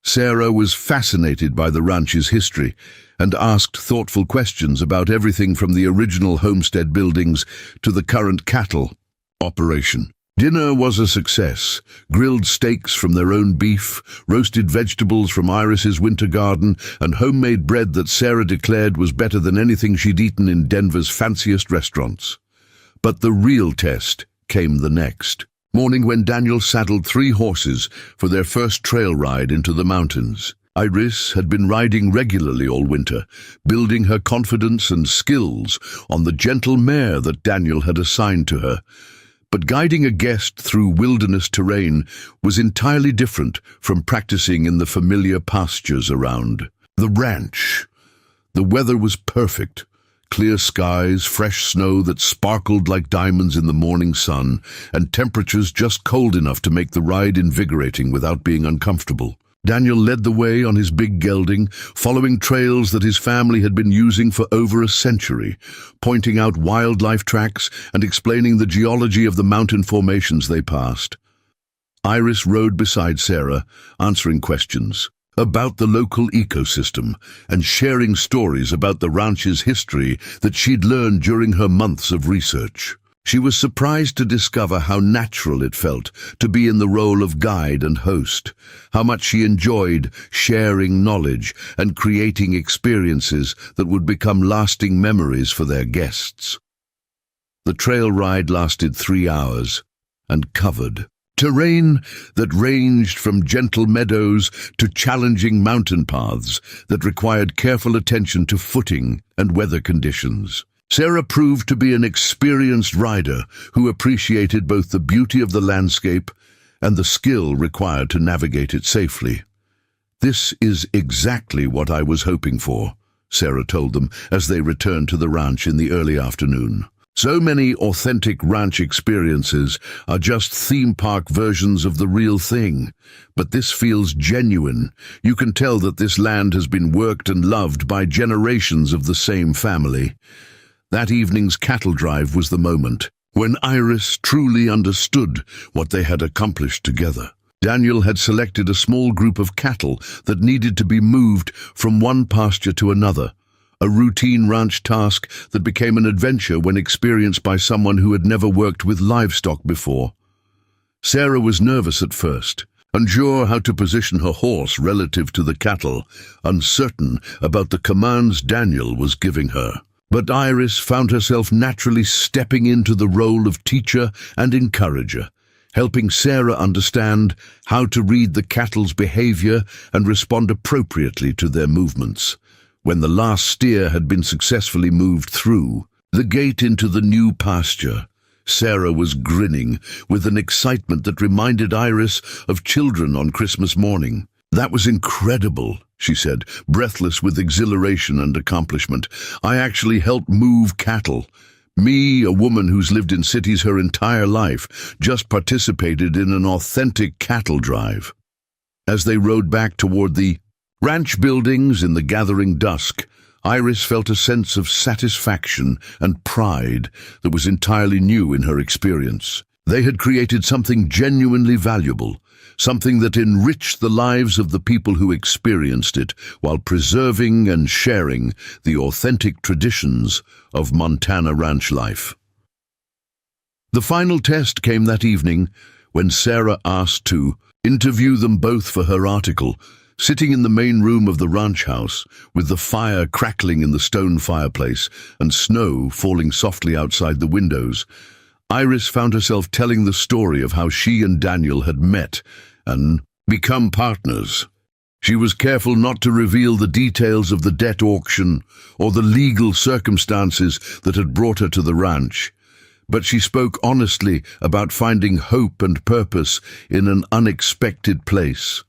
Sarah was fascinated by the ranch's history and asked thoughtful questions about everything from the original homestead buildings to the current cattle operation. Dinner was a success. Grilled steaks from their own beef, roasted vegetables from Iris's winter garden, and homemade bread that Sarah declared was better than anything she'd eaten in Denver's fanciest restaurants. But the real test came the next morning when Daniel saddled 3 horses for their first trail ride into the mountains. Iris had been riding regularly all winter, building her confidence and skills on the gentle mare that Daniel had assigned to her. But guiding a guest through wilderness terrain was entirely different from practicing in the familiar pastures around the ranch. The weather was perfect. Clear skies, fresh snow that sparkled like diamonds in the morning sun, and temperatures just cold enough to make the ride invigorating without being uncomfortable. Daniel led the way on his big gelding, following trails that his family had been using for over a century, pointing out wildlife tracks and explaining the geology of the mountain formations they passed. Iris rode beside Sarah, answering questions about the local ecosystem and sharing stories about the ranch's history that she'd learned during her months of research. She was surprised to discover how natural it felt to be in the role of guide and host, how much she enjoyed sharing knowledge and creating experiences that would become lasting memories for their guests. The trail ride lasted 3 hours and covered terrain that ranged from gentle meadows to challenging mountain paths that required careful attention to footing and weather conditions. Sarah proved to be an experienced rider who appreciated both the beauty of the landscape and the skill required to navigate it safely. "This is exactly what I was hoping for," Sarah told them as they returned to the ranch in the early afternoon. "So many authentic ranch experiences are just theme park versions of the real thing, but this feels genuine. You can tell that this land has been worked and loved by generations of the same family." That evening's cattle drive was the moment when Iris truly understood what they had accomplished together. Daniel had selected a small group of cattle that needed to be moved from one pasture to another, a routine ranch task that became an adventure when experienced by someone who had never worked with livestock before. Sarah was nervous at first, unsure how to position her horse relative to the cattle, uncertain about the commands Daniel was giving her. But Iris found herself naturally stepping into the role of teacher and encourager, helping Sarah understand how to read the cattle's behavior and respond appropriately to their movements. When the last steer had been successfully moved through the gate into the new pasture, Sarah was grinning with an excitement that reminded Iris of children on Christmas morning. "That was incredible," she said, breathless with exhilaration and accomplishment. "I actually helped move cattle. Me, a woman who's lived in cities her entire life, just participated in an authentic cattle drive." As they rode back toward the ranch buildings in the gathering dusk, Iris felt a sense of satisfaction and pride that was entirely new in her experience. They had created something genuinely valuable, something that enriched the lives of the people who experienced it, while preserving and sharing the authentic traditions of Montana ranch life. The final test came that evening when Sarah asked to interview them both for her article. Sitting in the main room of the ranch house, with the fire crackling in the stone fireplace and snow falling softly outside the windows, Iris found herself telling the story of how she and Daniel had met and become partners. She was careful not to reveal the details of the debt auction or the legal circumstances that had brought her to the ranch, but she spoke honestly about finding hope and purpose in an unexpected place,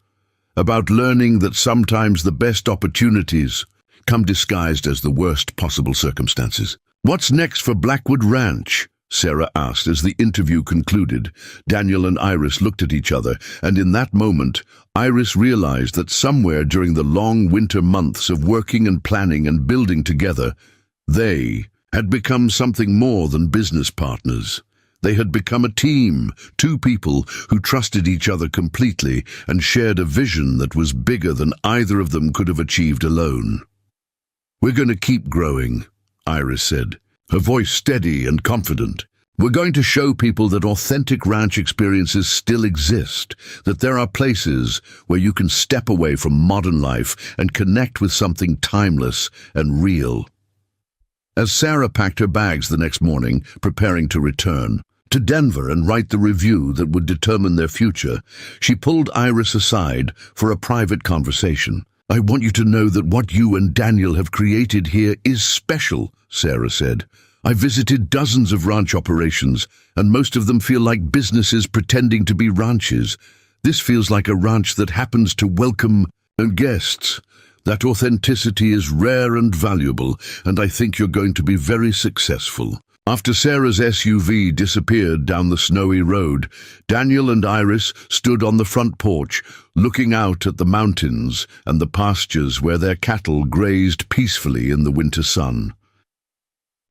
about learning that sometimes the best opportunities come disguised as the worst possible circumstances. "What's next for Blackwood Ranch?" Sarah asked as the interview concluded. Daniel and Iris looked at each other, and in that moment, Iris realized that somewhere during the long winter months of working and planning and building together, they had become something more than business partners. They had become a team, two people who trusted each other completely and shared a vision that was bigger than either of them could have achieved alone. "We're going to keep growing," Iris said, her voice steady and confident. "We're going to show people that authentic ranch experiences still exist, that there are places where you can step away from modern life and connect with something timeless and real." As Sarah packed her bags the next morning, preparing to return to Denver and write the review that would determine their future, she pulled Iris aside for a private conversation. "I want you to know that what you and Daniel have created here is special," Sarah said. "I visited dozens of ranch operations, and most of them feel like businesses pretending to be ranches. This feels like a ranch that happens to welcome guests. That authenticity is rare and valuable, and I think you're going to be very successful." After Sarah's SUV disappeared down the snowy road, Daniel and Iris stood on the front porch, looking out at the mountains and the pastures where their cattle grazed peacefully in the winter sun.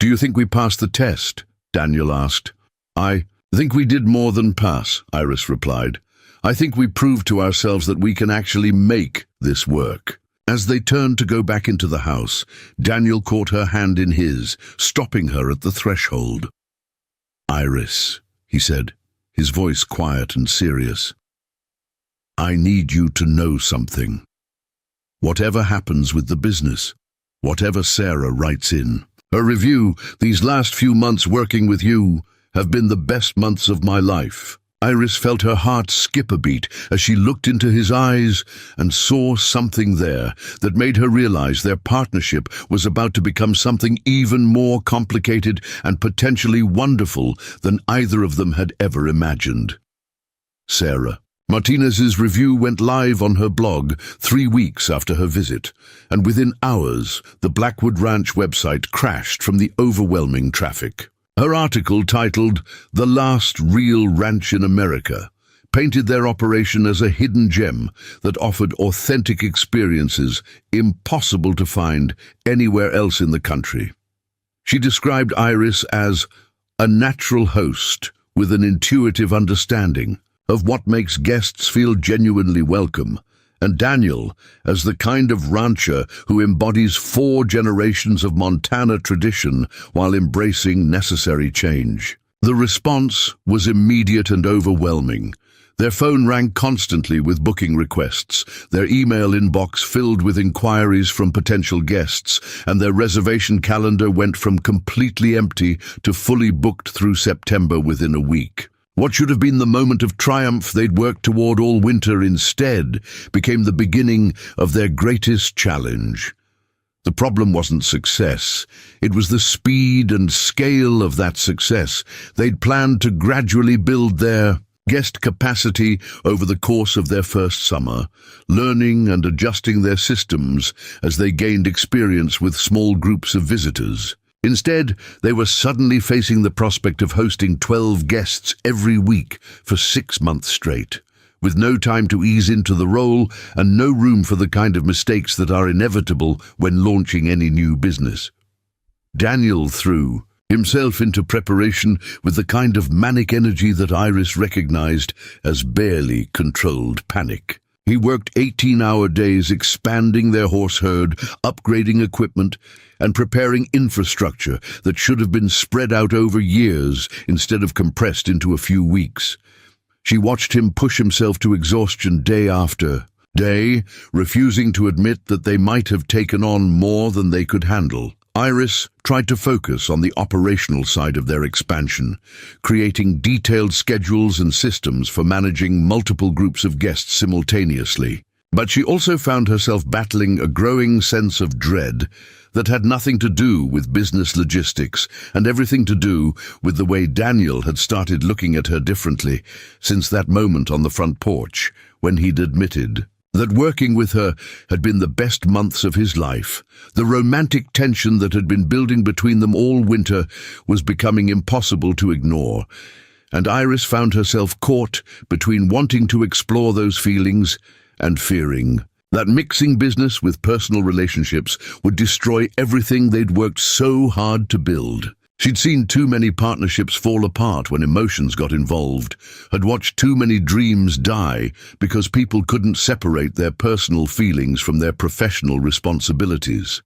"Do you think we passed the test?" Daniel asked. "I think we did more than pass," Iris replied. "I think we proved to ourselves that we can actually make this work." As they turned to go back into the house, Daniel caught her hand in his, stopping her at the threshold. "Iris," he said, his voice quiet and serious, "I need you to know something. Whatever happens with the business, whatever Sarah writes in her review, these last few months working with you have been the best months of my life." Iris felt her heart skip a beat as she looked into his eyes and saw something there that made her realize their partnership was about to become something even more complicated and potentially wonderful than either of them had ever imagined. Sarah Martinez's review went live on her blog 3 weeks after her visit, and within hours the Blackwood Ranch website crashed from the overwhelming traffic. Her article, titled "The Last Real Ranch in America," painted their operation as a hidden gem that offered authentic experiences impossible to find anywhere else in the country. She described Iris as a natural host with an intuitive understanding of what makes guests feel genuinely welcome, and Daniel as the kind of rancher who embodies 4 generations of Montana tradition while embracing necessary change. The response was immediate and overwhelming. Their phone rang constantly with booking requests, their email inbox filled with inquiries from potential guests, and their reservation calendar went from completely empty to fully booked through September within a week. What should have been the moment of triumph they'd worked toward all winter instead became the beginning of their greatest challenge. The problem wasn't success. It was the speed and scale of that success. They'd planned to gradually build their guest capacity over the course of their first summer, learning and adjusting their systems as they gained experience with small groups of visitors. Instead, they were suddenly facing the prospect of hosting 12 guests every week for 6 months straight. with no time to ease into the role and no room for the kind of mistakes that are inevitable when launching any new business. Daniel threw himself into preparation with the kind of manic energy that Iris recognized as barely controlled panic. He worked 18-hour days expanding their horse herd, upgrading equipment, and preparing infrastructure that should have been spread out over years instead of compressed into a few weeks. She watched him push himself to exhaustion day after day, refusing to admit that they might have taken on more than they could handle. Iris tried to focus on the operational side of their expansion, creating detailed schedules and systems for managing multiple groups of guests simultaneously. But she also found herself battling a growing sense of dread that had nothing to do with business logistics and everything to do with the way Daniel had started looking at her differently since that moment on the front porch when he'd admitted that working with her had been the best months of his life. The romantic tension that had been building between them all winter was becoming impossible to ignore, and Iris found herself caught between wanting to explore those feelings and fearing that mixing business with personal relationships would destroy everything they'd worked so hard to build. She'd seen too many partnerships fall apart when emotions got involved, had watched too many dreams die because people couldn't separate their personal feelings from their professional responsibilities.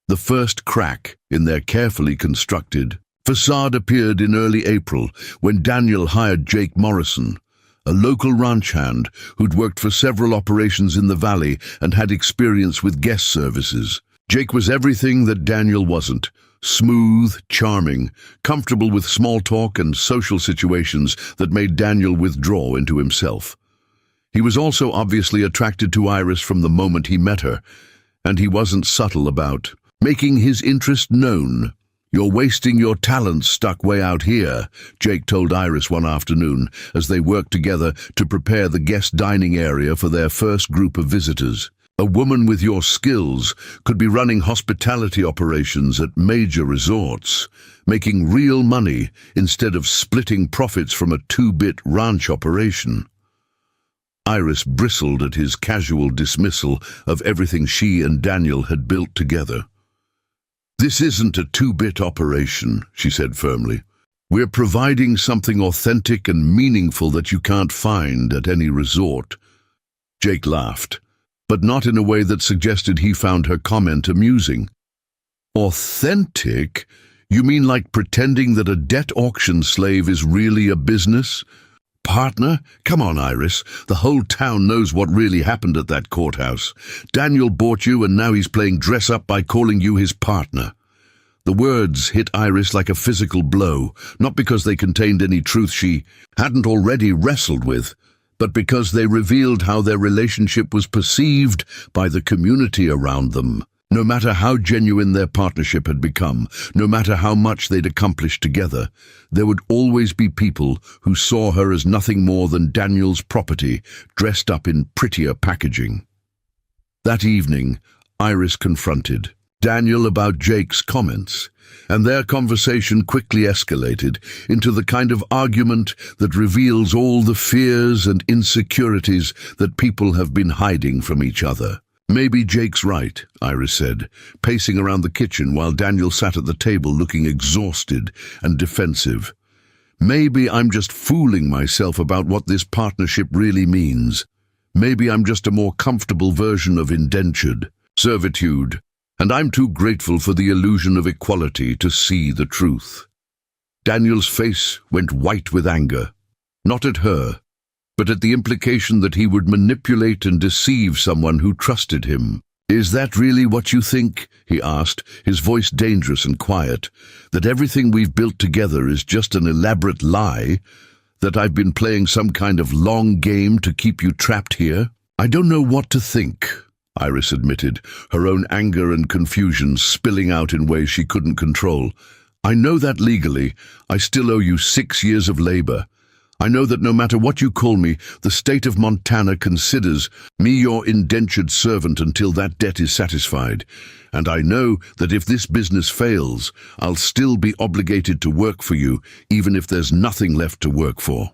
The first crack in their carefully constructed facade appeared in early April when Daniel hired Jake Morrison, a local ranch hand who'd worked for several operations in the valley and had experience with guest services. Jake was everything that Daniel wasn't: smooth, charming, comfortable with small talk and social situations that made Daniel withdraw into himself. He was also obviously attracted to Iris from the moment he met her, and he wasn't subtle about making his interest known. "You're wasting your talents stuck way out here," Jake told Iris one afternoon as they worked together to prepare the guest dining area for their first group of visitors. "A woman with your skills could be running hospitality operations at major resorts, making real money instead of splitting profits from a two-bit ranch operation." Iris bristled at his casual dismissal of everything she and Daniel had built together. "This isn't a two-bit operation," she said firmly. "We're providing something authentic and meaningful that you can't find at any resort." Jake laughed, but not in a way that suggested he found her comment amusing. "Authentic? You mean like pretending that a debt auction slave is really a business partner? Come on, Iris. The whole town knows what really happened at that courthouse. Daniel bought you and now he's playing dress-up by calling you his partner." The words hit Iris like a physical blow, not because they contained any truth she hadn't already wrestled with, but because they revealed how their relationship was perceived by the community around them. No matter how genuine their partnership had become, no matter how much they'd accomplished together, there would always be people who saw her as nothing more than Daniel's property, dressed up in prettier packaging. That evening, Iris confronted Daniel about Jake's comments, and their conversation quickly escalated into the kind of argument that reveals all the fears and insecurities that people have been hiding from each other. "Maybe Jake's right," Iris said, pacing around the kitchen while Daniel sat at the table looking exhausted and defensive. "Maybe I'm just fooling myself about what this partnership really means. Maybe I'm just a more comfortable version of indentured servitude, and I'm too grateful for the illusion of equality to see the truth." Daniel's face went white with anger, not at her, but at the implication that he would manipulate and deceive someone who trusted him. "Is that really what you think?" he asked, his voice dangerous and quiet. "That everything we've built together is just an elaborate lie? That I've been playing some kind of long game to keep you trapped here?" "I don't know what to think," Iris admitted, her own anger and confusion spilling out in ways she couldn't control. "I know that legally, I still owe you 6 years of labor. I know that no matter what you call me, the state of Montana considers me your indentured servant until that debt is satisfied. And I know that if this business fails, I'll still be obligated to work for you, even if there's nothing left to work for."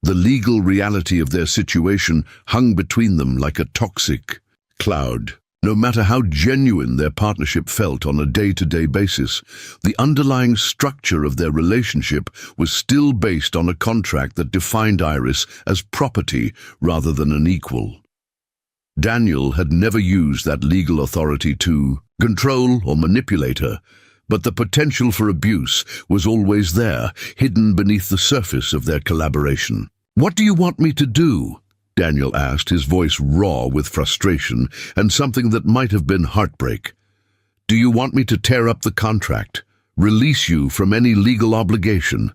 The legal reality of their situation hung between them like a toxic cloud. No matter how genuine their partnership felt on a day-to-day basis, the underlying structure of their relationship was still based on a contract that defined Iris as property rather than an equal. Daniel had never used that legal authority to control or manipulate her, but the potential for abuse was always there, hidden beneath the surface of their collaboration. "What do you want me to do?" Daniel asked, his voice raw with frustration and something that might have been heartbreak. "Do you want me to tear up the contract, release you from any legal obligation?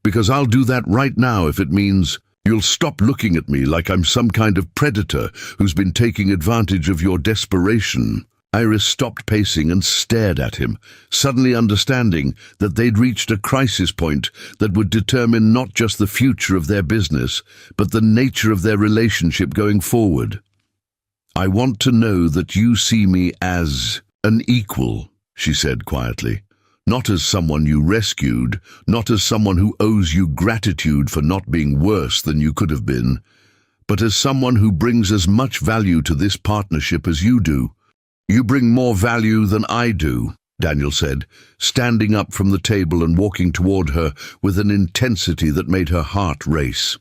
Because I'll do that right now if it means you'll stop looking at me like I'm some kind of predator who's been taking advantage of your desperation." Iris stopped pacing and stared at him, suddenly understanding that they'd reached a crisis point that would determine not just the future of their business, but the nature of their relationship going forward. "I want to know that you see me as an equal," she said quietly. "Not as someone you rescued, not as someone who owes you gratitude for not being worse than you could have been, but as someone who brings as much value to this partnership as you do." "You bring more value than I do," Daniel said, standing up from the table and walking toward her with an intensity that made her heart race.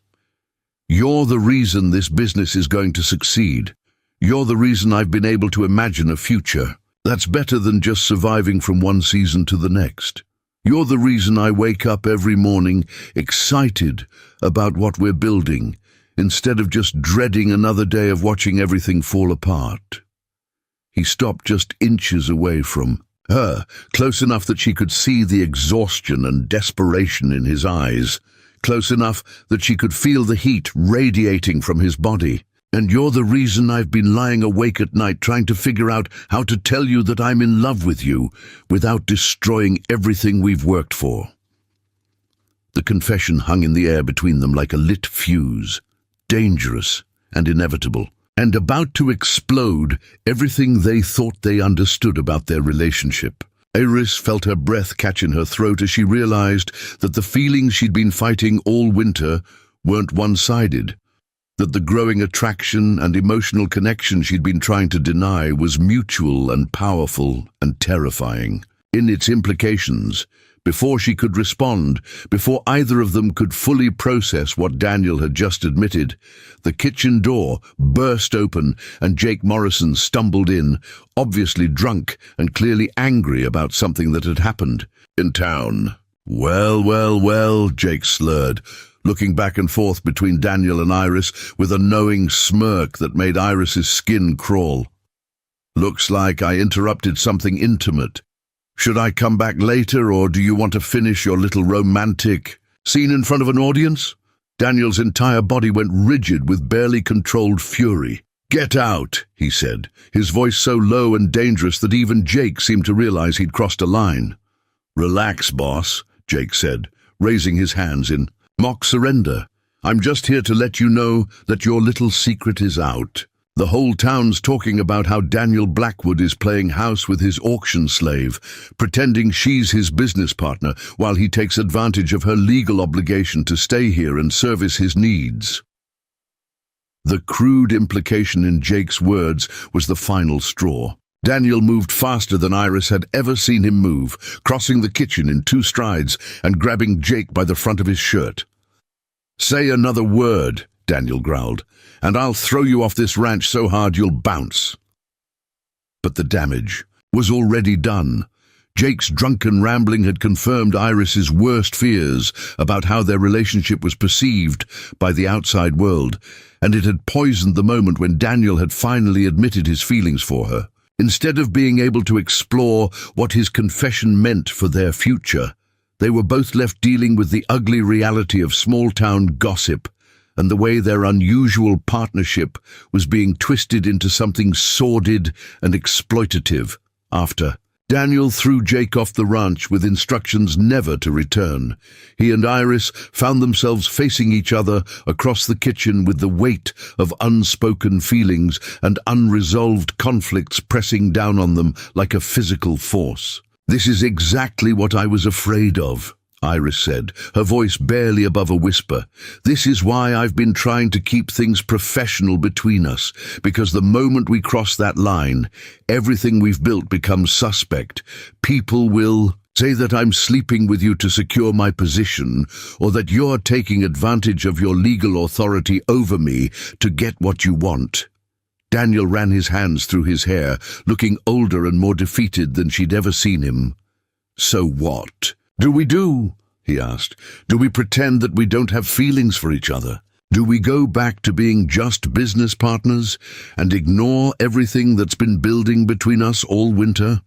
"You're the reason this business is going to succeed. You're the reason I've been able to imagine a future that's better than just surviving from one season to the next. You're the reason I wake up every morning excited about what we're building, instead of just dreading another day of watching everything fall apart." He stopped just inches away from her, close enough that she could see the exhaustion and desperation in his eyes, close enough that she could feel the heat radiating from his body. "And you're the reason I've been lying awake at night trying to figure out how to tell you that I'm in love with you without destroying everything we've worked for." The confession hung in the air between them like a lit fuse, dangerous and inevitable, and about to explode everything they thought they understood about their relationship. Iris felt her breath catch in her throat as she realized that the feelings she'd been fighting all winter weren't one-sided, that the growing attraction and emotional connection she'd been trying to deny was mutual and powerful and terrifying. In its implications, before she could respond, before either of them could fully process what Daniel had just admitted, the kitchen door burst open and Jake Morrison stumbled in, obviously drunk and clearly angry about something that had happened. "In town." Well, Jake slurred, looking back and forth between Daniel and Iris with a knowing smirk that made Iris's skin crawl. "Looks like I interrupted something intimate. Should I come back later, or do you want to finish your little romantic scene in front of an audience?" Daniel's entire body went rigid with barely controlled fury. "Get out," he said, his voice so low and dangerous that even Jake seemed to realize he'd crossed a line. "Relax, boss," Jake said, raising his hands in mock surrender. "I'm just here to let you know that your little secret is out. The whole town's talking about how Daniel Blackwood is playing house with his auction slave, pretending she's his business partner while he takes advantage of her legal obligation to stay here and service his needs." The crude implication in Jake's words was the final straw. Daniel moved faster than Iris had ever seen him move, crossing the kitchen in 2 strides and grabbing Jake by the front of his shirt. "Say another word," Daniel growled, "and I'll throw you off this ranch so hard you'll bounce." But the damage was already done. Jake's drunken rambling had confirmed Iris's worst fears about how their relationship was perceived by the outside world, and it had poisoned the moment when Daniel had finally admitted his feelings for her. Instead of being able to explore what his confession meant for their future, they were both left dealing with the ugly reality of small-town gossip and the way their unusual partnership was being twisted into something sordid and exploitative. After Daniel threw Jake off the ranch with instructions never to return, he and Iris found themselves facing each other across the kitchen with the weight of unspoken feelings and unresolved conflicts pressing down on them like a physical force. "This is exactly what I was afraid of," Iris said, her voice barely above a whisper. "This is why I've been trying to keep things professional between us, because the moment we cross that line, everything we've built becomes suspect. People will say that I'm sleeping with you to secure my position, or that you're taking advantage of your legal authority over me to get what you want." Daniel ran his hands through his hair, looking older and more defeated than she'd ever seen him. "So what do we do?" he asked. "Do we pretend that we don't have feelings for each other? Do we go back to being just business partners and ignore everything that's been building between us all winter?"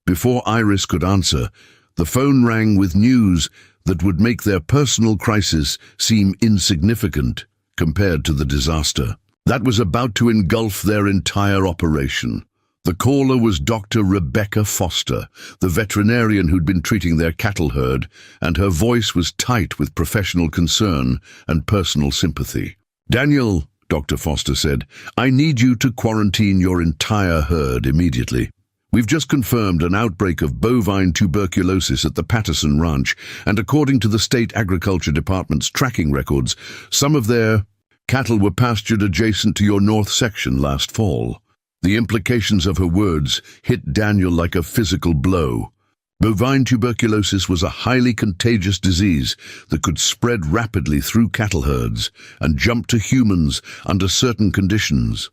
Before Iris could answer, the phone rang with news that would make their personal crisis seem insignificant compared to the disaster that was about to engulf their entire operation. The caller was Dr. Rebecca Foster, the veterinarian who'd been treating their cattle herd, and her voice was tight with professional concern and personal sympathy. "Daniel," Dr. Foster said, "I need you to quarantine your entire herd immediately. We've just confirmed an outbreak of bovine tuberculosis at the Patterson Ranch, and according to the State Agriculture Department's tracking records, some of their cattle were pastured adjacent to your north section last fall." The implications of her words hit Daniel like a physical blow. Bovine tuberculosis was a highly contagious disease that could spread rapidly through cattle herds and jump to humans under certain conditions.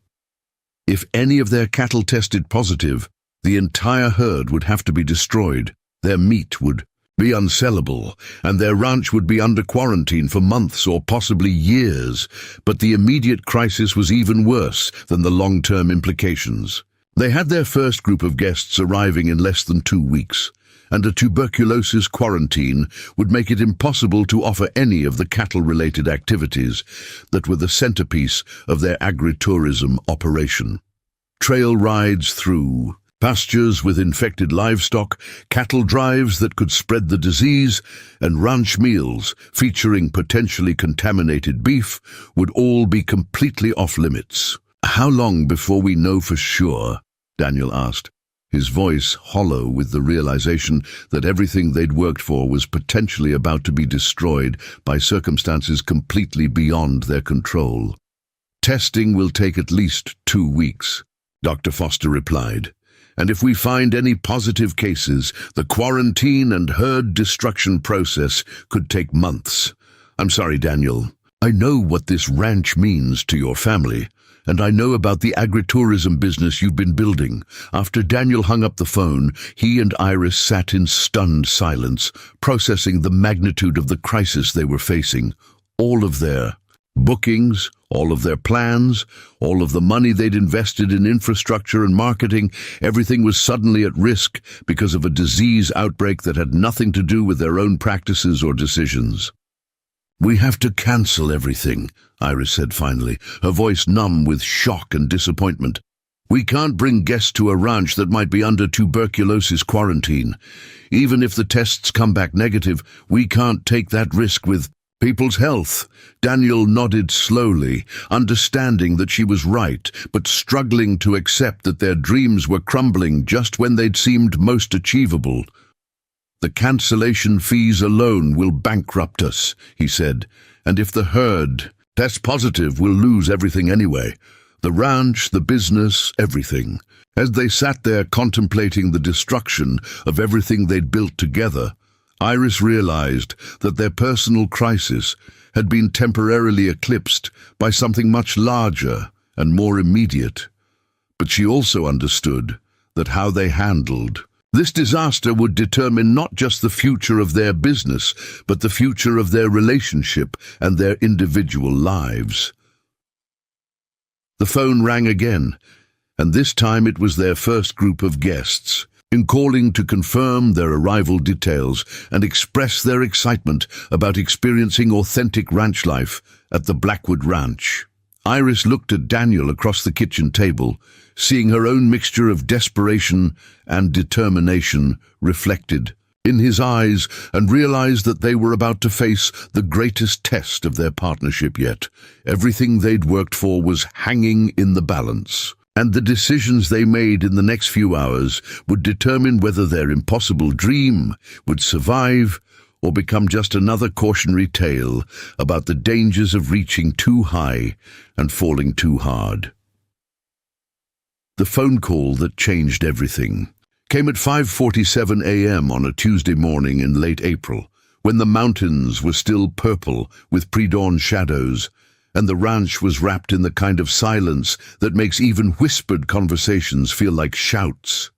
If any of their cattle tested positive, the entire herd would have to be destroyed, their meat would be unsellable, and their ranch would be under quarantine for months or possibly years. But the immediate crisis was even worse than the long-term implications. They had their first group of guests arriving in less than 2 weeks, and a tuberculosis quarantine would make it impossible to offer any of the cattle-related activities that were the centerpiece of their agritourism operation. Trail rides through pastures with infected livestock, cattle drives that could spread the disease, and ranch meals featuring potentially contaminated beef would all be completely off-limits. "How long before we know for sure?" Daniel asked, his voice hollow with the realization that everything they'd worked for was potentially about to be destroyed by circumstances completely beyond their control. "Testing will take at least 2 weeks," Dr. Foster replied. "And if we find any positive cases, the quarantine and herd destruction process could take months." "I'm sorry, Daniel. I know what this ranch means to your family, and I know about the agritourism business you've been building." After Daniel hung up the phone, he and Iris sat in stunned silence, processing the magnitude of the crisis they were facing. All of their bookings, all of their plans, all of the money they'd invested in infrastructure and marketing, everything was suddenly at risk because of a disease outbreak that had nothing to do with their own practices or decisions. "We have to cancel everything," Iris said finally, her voice numb with shock and disappointment. "We can't bring guests to a ranch that might be under tuberculosis quarantine. Even if the tests come back negative, we can't take that risk with people's health." Daniel nodded slowly, understanding that she was right, but struggling to accept that their dreams were crumbling just when they'd seemed most achievable. "The cancellation fees alone will bankrupt us," he said, "and if the herd tests positive, we'll lose everything anyway. The ranch, the business, everything." As they sat there contemplating the destruction of everything they'd built together, Iris realized that their personal crisis had been temporarily eclipsed by something much larger and more immediate. But she also understood that how they handled this disaster would determine not just the future of their business, but the future of their relationship and their individual lives. The phone rang again, and this time it was their first group of guests. In calling to confirm their arrival details and express their excitement about experiencing authentic ranch life at the Blackwood Ranch. Iris looked at Daniel across the kitchen table, seeing her own mixture of desperation and determination reflected in his eyes, and realized that they were about to face the greatest test of their partnership yet. Everything they'd worked for was hanging in the balance, and the decisions they made in the next few hours would determine whether their impossible dream would survive or become just another cautionary tale about the dangers of reaching too high and falling too hard. The phone call that changed everything came at 5:47 a.m. on a Tuesday morning in late April, when the mountains were still purple with pre-dawn shadows, and the ranch was wrapped in the kind of silence that makes even whispered conversations feel like shouts.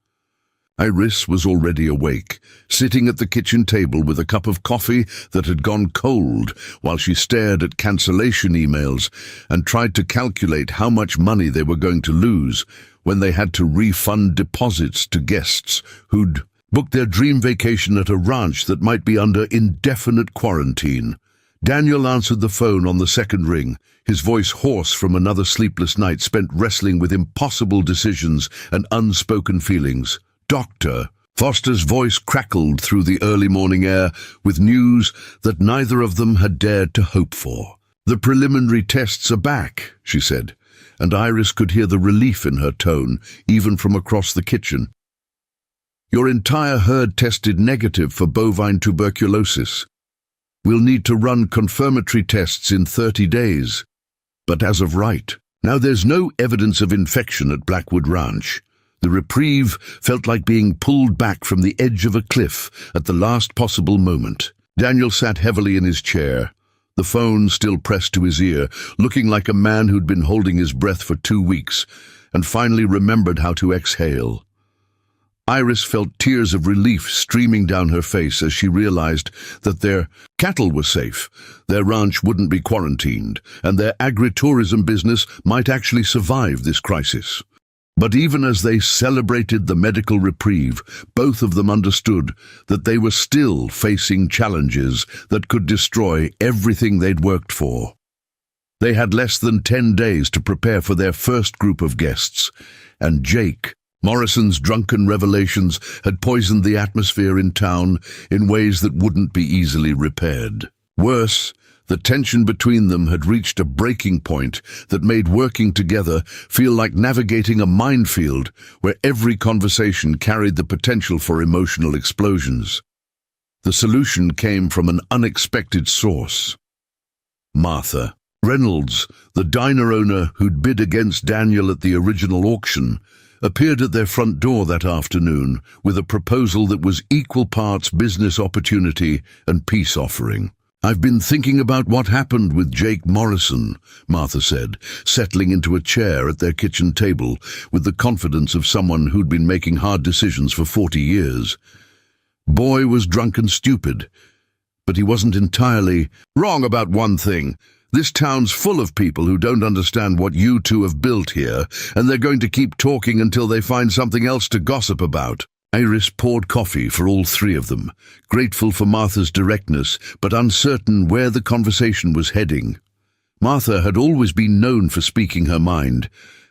Iris was already awake, sitting at the kitchen table with a cup of coffee that had gone cold while she stared at cancellation emails and tried to calculate how much money they were going to lose when they had to refund deposits to guests who'd booked their dream vacation at a ranch that might be under indefinite quarantine. Daniel answered the phone on the second ring, his voice hoarse from another sleepless night spent wrestling with impossible decisions and unspoken feelings. "Doctor." Foster's voice crackled through the early morning air with news that neither of them had dared to hope for. "The preliminary tests are back," she said, and Iris could hear the relief in her tone, even from across the kitchen. "Your entire herd tested negative for bovine tuberculosis. We'll need to run confirmatory tests in 30 days. But as of right, now there's no evidence of infection at Blackwood Ranch." The reprieve felt like being pulled back from the edge of a cliff at the last possible moment. Daniel sat heavily in his chair, the phone still pressed to his ear, looking like a man who'd been holding his breath for 2 weeks, and finally remembered how to exhale. Iris felt tears of relief streaming down her face as she realized that their cattle were safe, their ranch wouldn't be quarantined, and their agritourism business might actually survive this crisis. But even as they celebrated the medical reprieve, both of them understood that they were still facing challenges that could destroy everything they'd worked for. They had less than 10 days to prepare for their first group of guests, and Jake, Morrison's drunken revelations, had poisoned the atmosphere in town in ways that wouldn't be easily repaired. Worse, the tension between them had reached a breaking point that made working together feel like navigating a minefield where every conversation carried the potential for emotional explosions. The solution came from an unexpected source. Martha Reynolds, the diner owner who'd bid against Daniel at the original auction, appeared at their front door that afternoon with a proposal that was equal parts business opportunity and peace offering. "I've been thinking about what happened with Jake Morrison," Martha said, settling into a chair at their kitchen table with the confidence of someone who'd been making hard decisions for 40 years. "Boy was drunk and stupid, but he wasn't entirely wrong about one thing. This town's full of people who don't understand what you two have built here, and they're going to keep talking until they find something else to gossip about." Iris poured coffee for all three of them, grateful for Martha's directness, but uncertain where the conversation was heading. Martha had always been known for speaking her mind,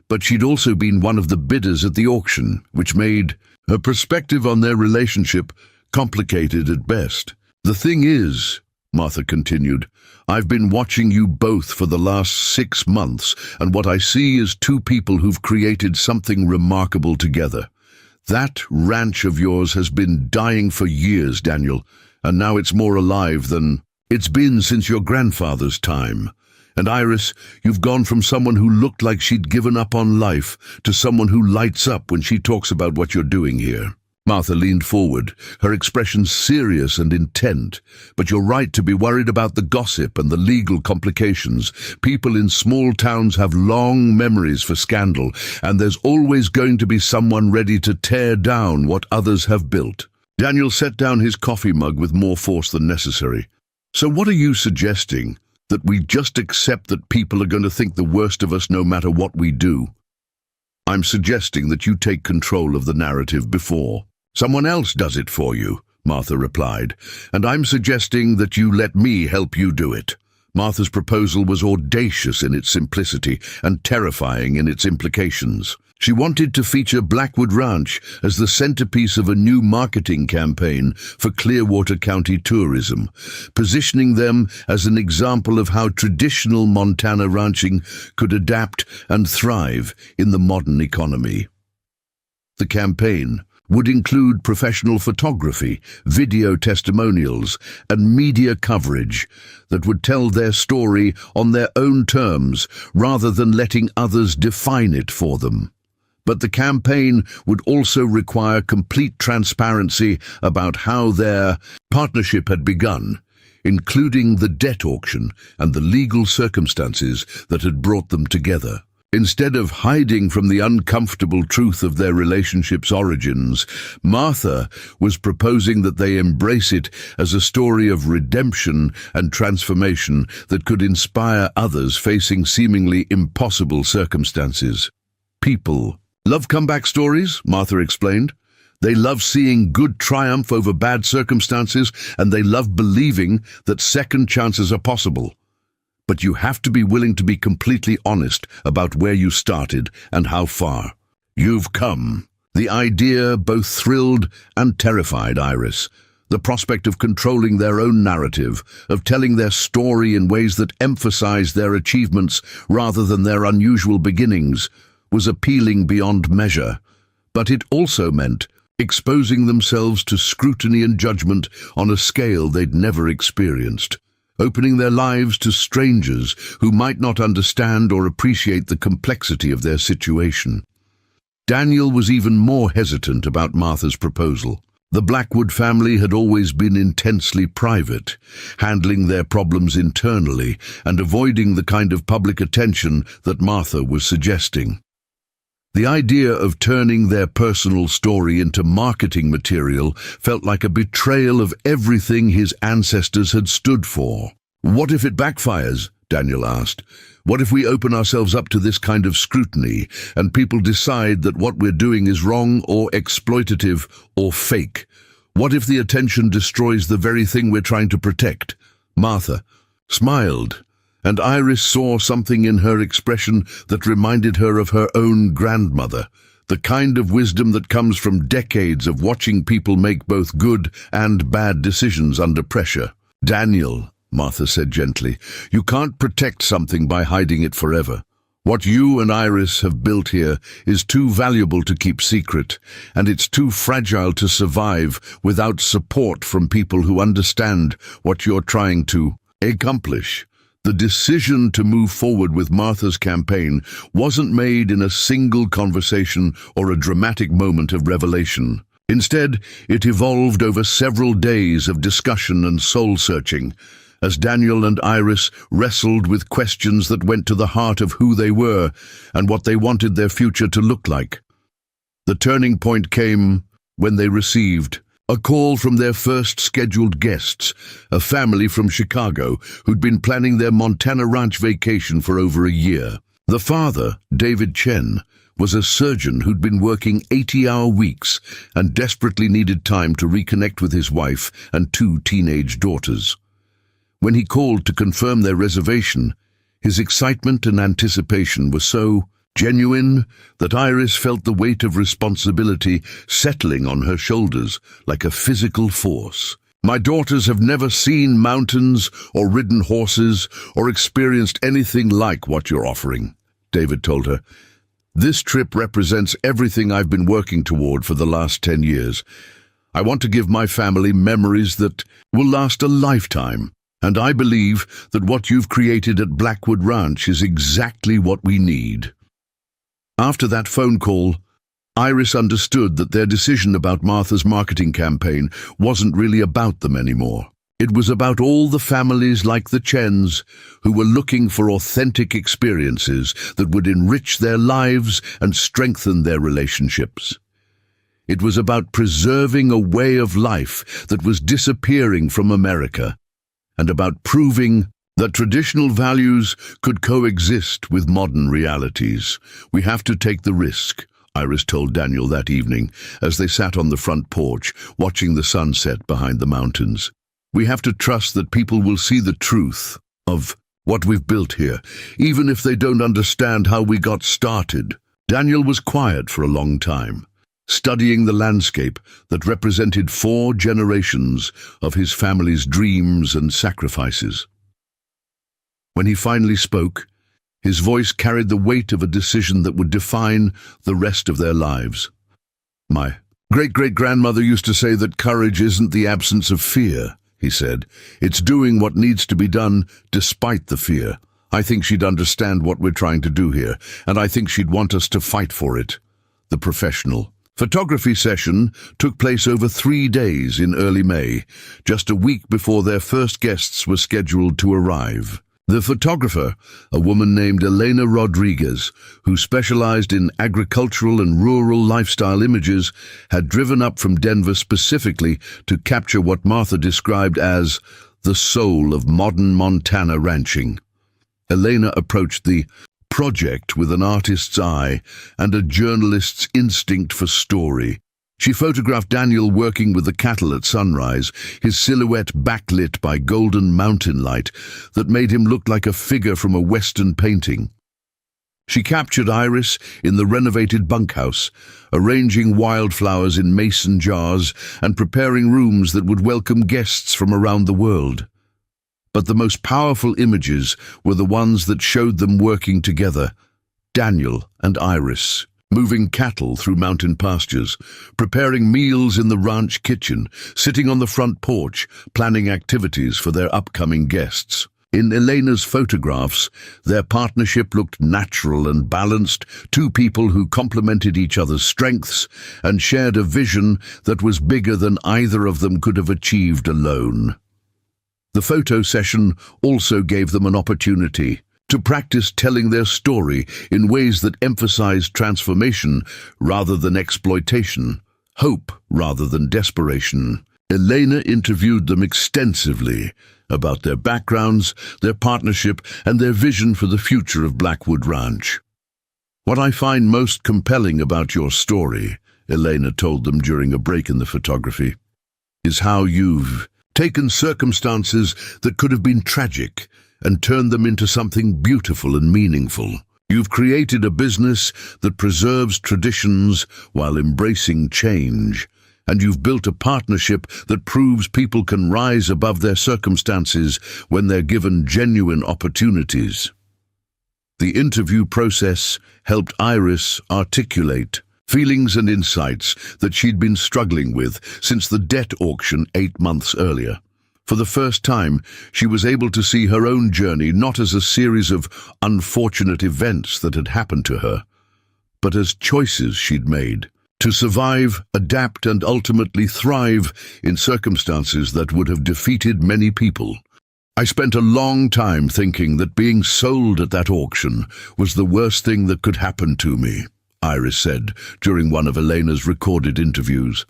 but she'd also been one of the bidders at the auction, which made her perspective on their relationship complicated at best. "The thing is," Martha continued, "I've been watching you both for the last 6 months, and what I see is two people who've created something remarkable together. That ranch of yours has been dying for years, Daniel, and now it's more alive than it's been since your grandfather's time. And Iris, you've gone from someone who looked like she'd given up on life to someone who lights up when she talks about what you're doing here." Martha leaned forward, her expression serious and intent. "But you're right to be worried about the gossip and the legal complications. People in small towns have long memories for scandal, and there's always going to be someone ready to tear down what others have built." Daniel set down his coffee mug with more force than necessary. "So what are you suggesting? That we just accept that people are going to think the worst of us no matter what we do?" "I'm suggesting that you take control of the narrative before someone else does it for you," Martha replied, "and I'm suggesting that you let me help you do it." Martha's proposal was audacious in its simplicity and terrifying in its implications. She wanted to feature Blackwood Ranch as the centerpiece of a new marketing campaign for Clearwater County tourism, positioning them as an example of how traditional Montana ranching could adapt and thrive in the modern economy. The campaign would include professional photography, video testimonials, and media coverage that would tell their story on their own terms rather than letting others define it for them. But the campaign would also require complete transparency about how their partnership had begun, including the debt auction and the legal circumstances that had brought them together. Instead of hiding from the uncomfortable truth of their relationship's origins, Martha was proposing that they embrace it as a story of redemption and transformation that could inspire others facing seemingly impossible circumstances. People love comeback stories, Martha explained. They love seeing good triumph over bad circumstances, and they love believing that second chances are possible. But you have to be willing to be completely honest about where you started and how far you've come. The idea both thrilled and terrified Iris. The prospect of controlling their own narrative, of telling their story in ways that emphasized their achievements rather than their unusual beginnings, was appealing beyond measure. But it also meant exposing themselves to scrutiny and judgment on a scale they'd never experienced, opening their lives to strangers who might not understand or appreciate the complexity of their situation. Daniel was even more hesitant about Martha's proposal. The Blackwood family had always been intensely private, handling their problems internally and avoiding the kind of public attention that Martha was suggesting. The idea of turning their personal story into marketing material felt like a betrayal of everything his ancestors had stood for. What if it backfires? Daniel asked. What if we open ourselves up to this kind of scrutiny and people decide that what we're doing is wrong or exploitative or fake? What if the attention destroys the very thing we're trying to protect? Martha smiled, and Iris saw something in her expression that reminded her of her own grandmother, the kind of wisdom that comes from decades of watching people make both good and bad decisions under pressure. Daniel, Martha said gently, you can't protect something by hiding it forever. What you and Iris have built here is too valuable to keep secret, and it's too fragile to survive without support from people who understand what you're trying to accomplish. The decision to move forward with Martha's campaign wasn't made in a single conversation or a dramatic moment of revelation. Instead, it evolved over several days of discussion and soul-searching, as Daniel and Iris wrestled with questions that went to the heart of who they were and what they wanted their future to look like. The turning point came when they received a call from their first scheduled guests, a family from Chicago who'd been planning their Montana ranch vacation for over a year. The father, David Chen, was a surgeon who'd been working 80-hour weeks and desperately needed time to reconnect with his wife and 2 teenage daughters. When he called to confirm their reservation, his excitement and anticipation were so genuine that Iris felt the weight of responsibility settling on her shoulders like a physical force. My daughters have never seen mountains or ridden horses or experienced anything like what you're offering, David told her. This trip represents everything I've been working toward for the last 10 years. I want to give my family memories that will last a lifetime. And I believe that what you've created at Blackwood Ranch is exactly what we need. After that phone call, Iris understood that their decision about Martha's marketing campaign wasn't really about them anymore. It was about all the families like the Chens who were looking for authentic experiences that would enrich their lives and strengthen their relationships. It was about preserving a way of life that was disappearing from America, and about proving that traditional values could coexist with modern realities. We have to take the risk, Iris told Daniel that evening as they sat on the front porch, watching the sunset behind the mountains. We have to trust that people will see the truth of what we've built here, even if they don't understand how we got started. Daniel was quiet for a long time, studying the landscape that represented 4 generations of his family's dreams and sacrifices. When he finally spoke, his voice carried the weight of a decision that would define the rest of their lives. My Great-great-grandmother used to say that courage isn't the absence of fear, he said. It's doing what needs to be done despite the fear. I think she'd understand what we're trying to do here, and I think she'd want us to fight for it. The professional. Photography session took place over 3 days in early May, just a week before their first guests were scheduled to arrive. The photographer, a woman named Elena Rodriguez, who specialized in agricultural and rural lifestyle images, had driven up from Denver specifically to capture what Martha described as the soul of modern Montana ranching. Elena approached the project with an artist's eye and a journalist's instinct for story. She photographed Daniel working with the cattle at sunrise, his silhouette backlit by golden mountain light that made him look like a figure from a Western painting. She captured Iris in the renovated bunkhouse, arranging wildflowers in mason jars and preparing rooms that would welcome guests from around the world. But the most powerful images were the ones that showed them working together, Daniel and Iris, moving cattle through mountain pastures, preparing meals in the ranch kitchen, sitting on the front porch, planning activities for their upcoming guests. In Elena's photographs, their partnership looked natural and balanced, two people who complemented each other's strengths and shared a vision that was bigger than either of them could have achieved alone. The photo session also gave them an opportunity to practice telling their story in ways that emphasized transformation rather than exploitation, hope rather than desperation. Elena interviewed them extensively about their backgrounds, their partnership, and their vision for the future of Blackwood Ranch. "What I find most compelling about your story," Elena told them during a break in the photography, "is how you've taken circumstances that could have been tragic and turned them into something beautiful and meaningful. You've created a business that preserves traditions while embracing change, and you've built a partnership that proves people can rise above their circumstances when they're given genuine opportunities." The interview process helped Iris articulate feelings and insights that she'd been struggling with since the debt auction 8 months earlier. For the first time, she was able to see her own journey not as a series of unfortunate events that had happened to her, but as choices she'd made to survive, adapt, and ultimately thrive in circumstances that would have defeated many people. "I spent a long time thinking that being sold at that auction was the worst thing that could happen to me," Iris said during one of Elena's recorded interviews.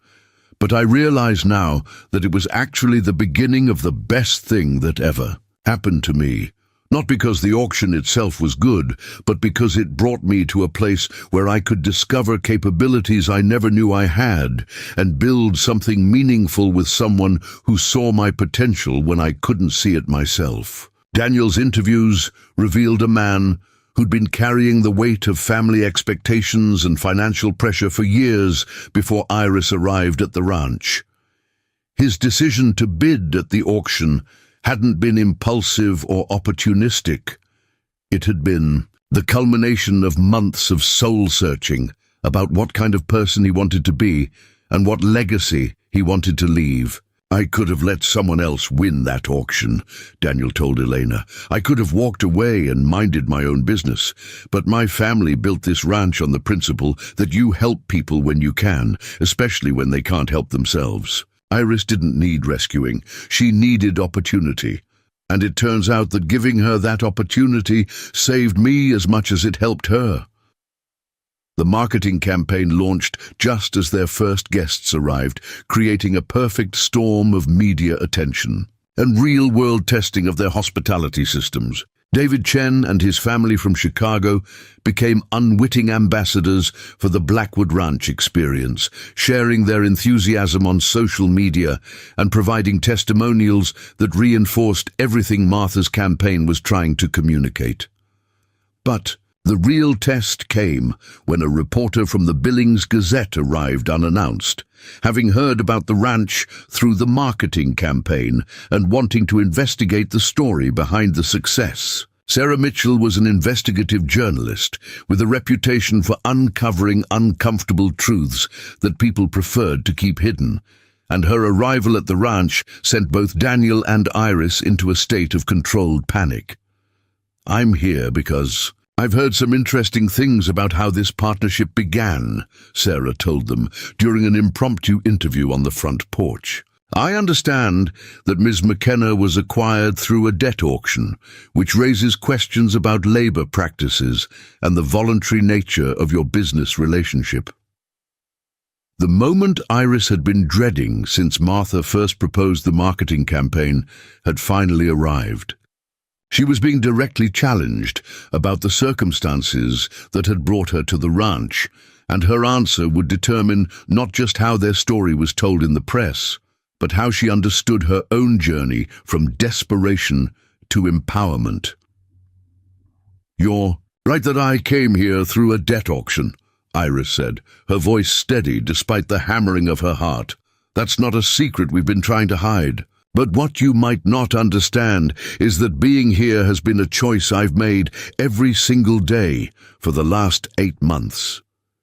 "But I realize now that it was actually the beginning of the best thing that ever happened to me. Not because the auction itself was good, but because it brought me to a place where I could discover capabilities I never knew I had and build something meaningful with someone who saw my potential when I couldn't see it myself." Daniel's interviews revealed a man who'd been carrying the weight of family expectations and financial pressure for years before Iris arrived at the ranch. His decision to bid at the auction hadn't been impulsive or opportunistic. It had been the culmination of months of soul-searching about what kind of person he wanted to be and what legacy he wanted to leave. "I could have let someone else win that auction," Daniel told Elena. "I could have walked away and minded my own business. But my family built this ranch on the principle that you help people when you can, especially when they can't help themselves." Iris didn't need rescuing. She needed opportunity. And it turns out that giving her that opportunity saved me as much as it helped her. The marketing campaign launched just as their first guests arrived, creating a perfect storm of media attention and real-world testing of their hospitality systems. David Chen and his family from Chicago became unwitting ambassadors for the Blackwood Ranch experience, sharing their enthusiasm on social media and providing testimonials that reinforced everything Martha's campaign was trying to communicate. But the real test came when a reporter from the Billings Gazette arrived unannounced, having heard about the ranch through the marketing campaign and wanting to investigate the story behind the success. Sarah Mitchell was an investigative journalist with a reputation for uncovering uncomfortable truths that people preferred to keep hidden, and her arrival at the ranch sent both Daniel and Iris into a state of controlled panic. "I'm here because I've heard some interesting things about how this partnership began," Sarah told them during an impromptu interview on the front porch. "I understand that Ms. McKenna was acquired through a debt auction, which raises questions about labor practices and the voluntary nature of your business relationship." The moment Iris had been dreading since Martha first proposed the marketing campaign had finally arrived. She was being directly challenged about the circumstances that had brought her to the ranch, and her answer would determine not just how their story was told in the press, but how she understood her own journey from desperation to empowerment. "You're right that I came here through a debt auction," Iris said, her voice steady despite the hammering of her heart. "That's not a secret we've been trying to hide. But what you might not understand is that being here has been a choice I've made every single day for the last 8 months."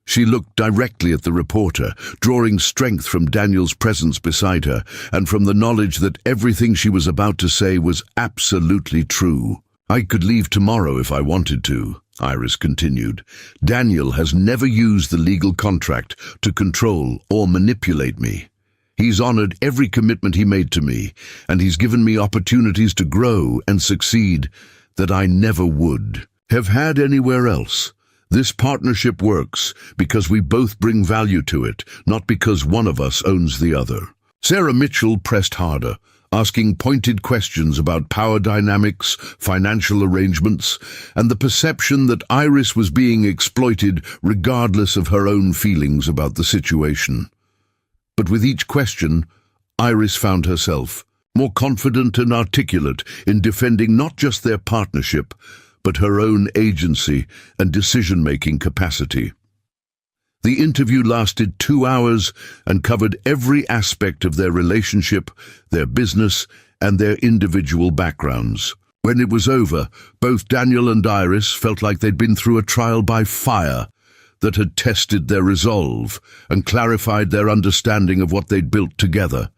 She looked directly at the reporter, drawing strength from Daniel's presence beside her and from the knowledge that everything she was about to say was absolutely true. "I could leave tomorrow if I wanted to," Iris continued. "Daniel has never used the legal contract to control or manipulate me. He's honored every commitment he made to me, and he's given me opportunities to grow and succeed that I never would have had anywhere else. This partnership works because we both bring value to it, not because one of us owns the other." Sarah Mitchell pressed harder, asking pointed questions about power dynamics, financial arrangements, and the perception that Iris was being exploited regardless of her own feelings about the situation. But with each question, Iris found herself more confident and articulate in defending not just their partnership, but her own agency and decision-making capacity. The interview lasted 2 hours and covered every aspect of their relationship, their business, and their individual backgrounds. When it was over, both Daniel and Iris felt like they'd been through a trial by fire that had tested their resolve and clarified their understanding of what they'd built together.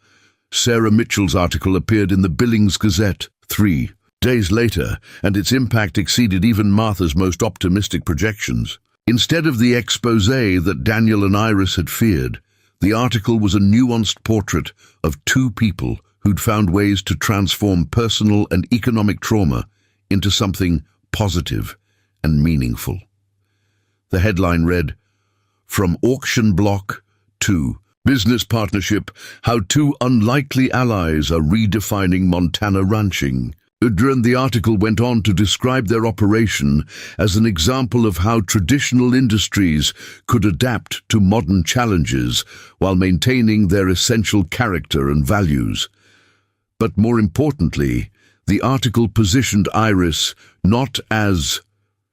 Sarah Mitchell's article appeared in the Billings Gazette 3 days later, and its impact exceeded even Martha's most optimistic projections. Instead of the exposé that Daniel and Iris had feared, the article was a nuanced portrait of two people who'd found ways to transform personal and economic trauma into something positive and meaningful. The headline read, "From Auction Block to Business Partnership, How Two Unlikely Allies Are Redefining Montana Ranching." The article went on to describe their operation as an example of how traditional industries could adapt to modern challenges while maintaining their essential character and values. But more importantly, the article positioned Iris not as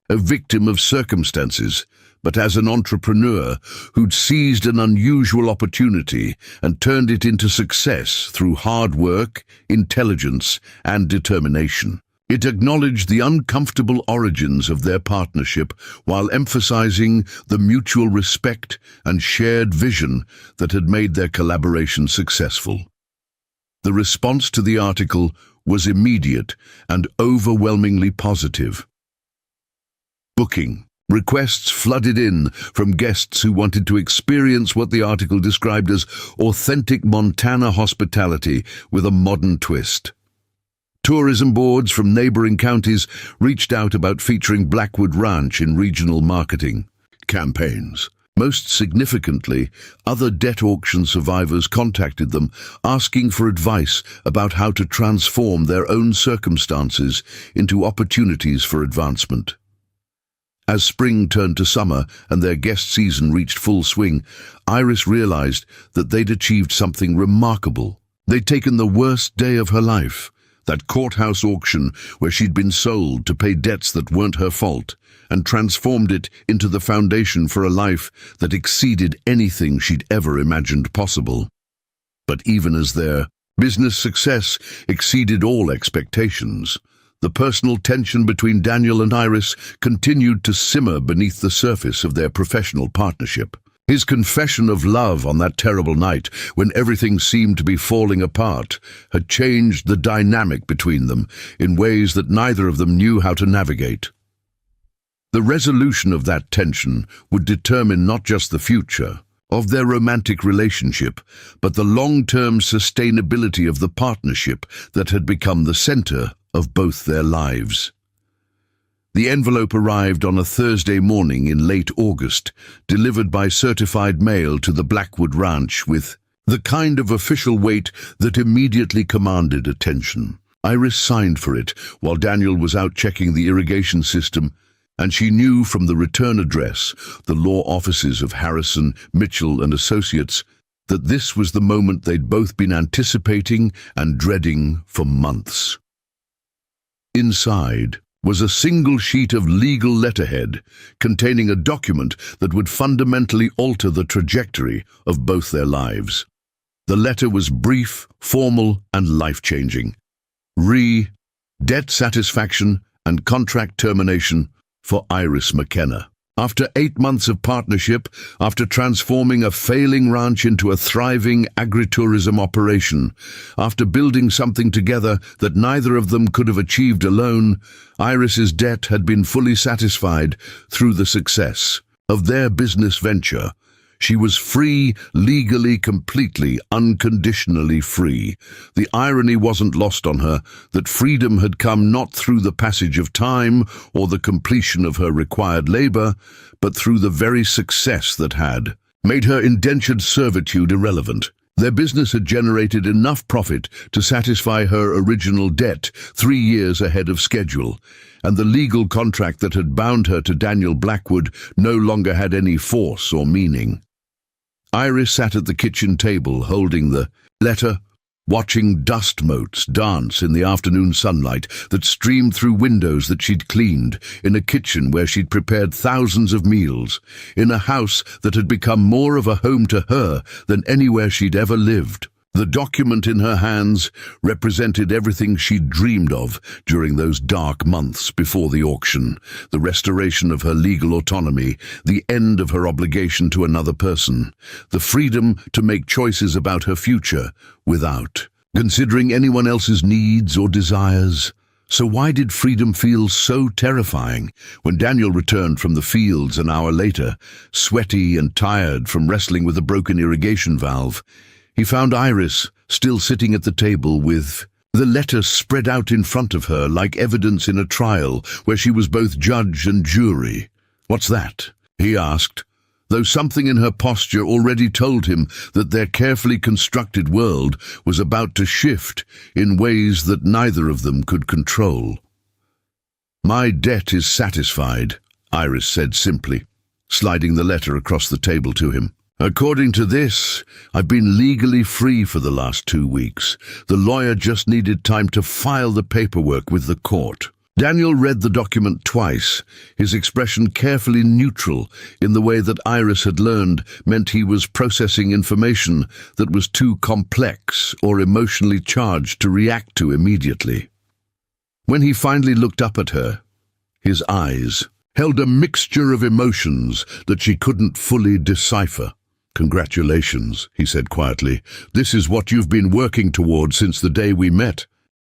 a victim of circumstances, but as an entrepreneur who'd seized an unusual opportunity and turned it into success through hard work, intelligence, and determination. It acknowledged the uncomfortable origins of their partnership while emphasizing the mutual respect and shared vision that had made their collaboration successful. The response to the article was immediate and overwhelmingly positive. Booking. Requests flooded in from guests who wanted to experience what the article described as authentic Montana hospitality with a modern twist. Tourism boards from neighboring counties reached out about featuring Blackwood Ranch in regional marketing campaigns. Most significantly, other debt auction survivors contacted them, asking for advice about how to transform their own circumstances into opportunities for advancement. As spring turned to summer and their guest season reached full swing, Iris realized that they'd achieved something remarkable. They'd taken the worst day of her life, that courthouse auction where she'd been sold to pay debts that weren't her fault, and transformed it into the foundation for a life that exceeded anything she'd ever imagined possible. But even as their business success exceeded all expectations, The personal tension between Daniel and Iris continued to simmer beneath the surface of their professional partnership. His confession of love on that terrible night, when everything seemed to be falling apart, had changed the dynamic between them in ways that neither of them knew how to navigate. The resolution of that tension would determine not just the future of their romantic relationship, but the long-term sustainability of the partnership that had become the center of both their lives. The envelope arrived on a Thursday morning in late August, delivered by certified mail to the Blackwood Ranch with the kind of official weight that immediately commanded attention. Iris signed for it while Daniel was out checking the irrigation system, and she knew from the return address, the law offices of Harrison, Mitchell and Associates, that this was the moment they'd both been anticipating and dreading for months. Inside was a single sheet of legal letterhead containing a document that would fundamentally alter the trajectory of both their lives. The letter was brief, formal, and life-changing. Debt satisfaction and contract termination for Iris McKenna. After 8 months of partnership, after transforming a failing ranch into a thriving agritourism operation, after building something together that neither of them could have achieved alone, Iris's debt had been fully satisfied through the success of their business venture. She was free, legally, completely, unconditionally free. The irony wasn't lost on her that freedom had come not through the passage of time or the completion of her required labor, but through the very success that had made her indentured servitude irrelevant. Their business had generated enough profit to satisfy her original debt 3 years ahead of schedule, and the legal contract that had bound her to Daniel Blackwood no longer had any force or meaning. Iris sat at the kitchen table holding the letter, watching dust motes dance in the afternoon sunlight that streamed through windows that she'd cleaned, in a kitchen where she'd prepared thousands of meals, in a house that had become more of a home to her than anywhere she'd ever lived. The document in her hands represented everything she'd dreamed of during those dark months before the auction: the restoration of her legal autonomy, the end of her obligation to another person, the freedom to make choices about her future without considering anyone else's needs or desires. So why did freedom feel so terrifying when Daniel returned from the fields an hour later, sweaty and tired from wrestling with a broken irrigation valve? He found Iris still sitting at the table with the letter spread out in front of her like evidence in a trial where she was both judge and jury. "What's that?" he asked, though something in her posture already told him that their carefully constructed world was about to shift in ways that neither of them could control. "My debt is satisfied," Iris said simply, sliding the letter across the table to him. "According to this, I've been legally free for the last 2 weeks. The lawyer just needed time to file the paperwork with the court." Daniel read the document twice, his expression carefully neutral in the way that Iris had learned meant he was processing information that was too complex or emotionally charged to react to immediately. When he finally looked up at her, his eyes held a mixture of emotions that she couldn't fully decipher. "Congratulations," he said quietly. "This is what you've been working toward since the day we met."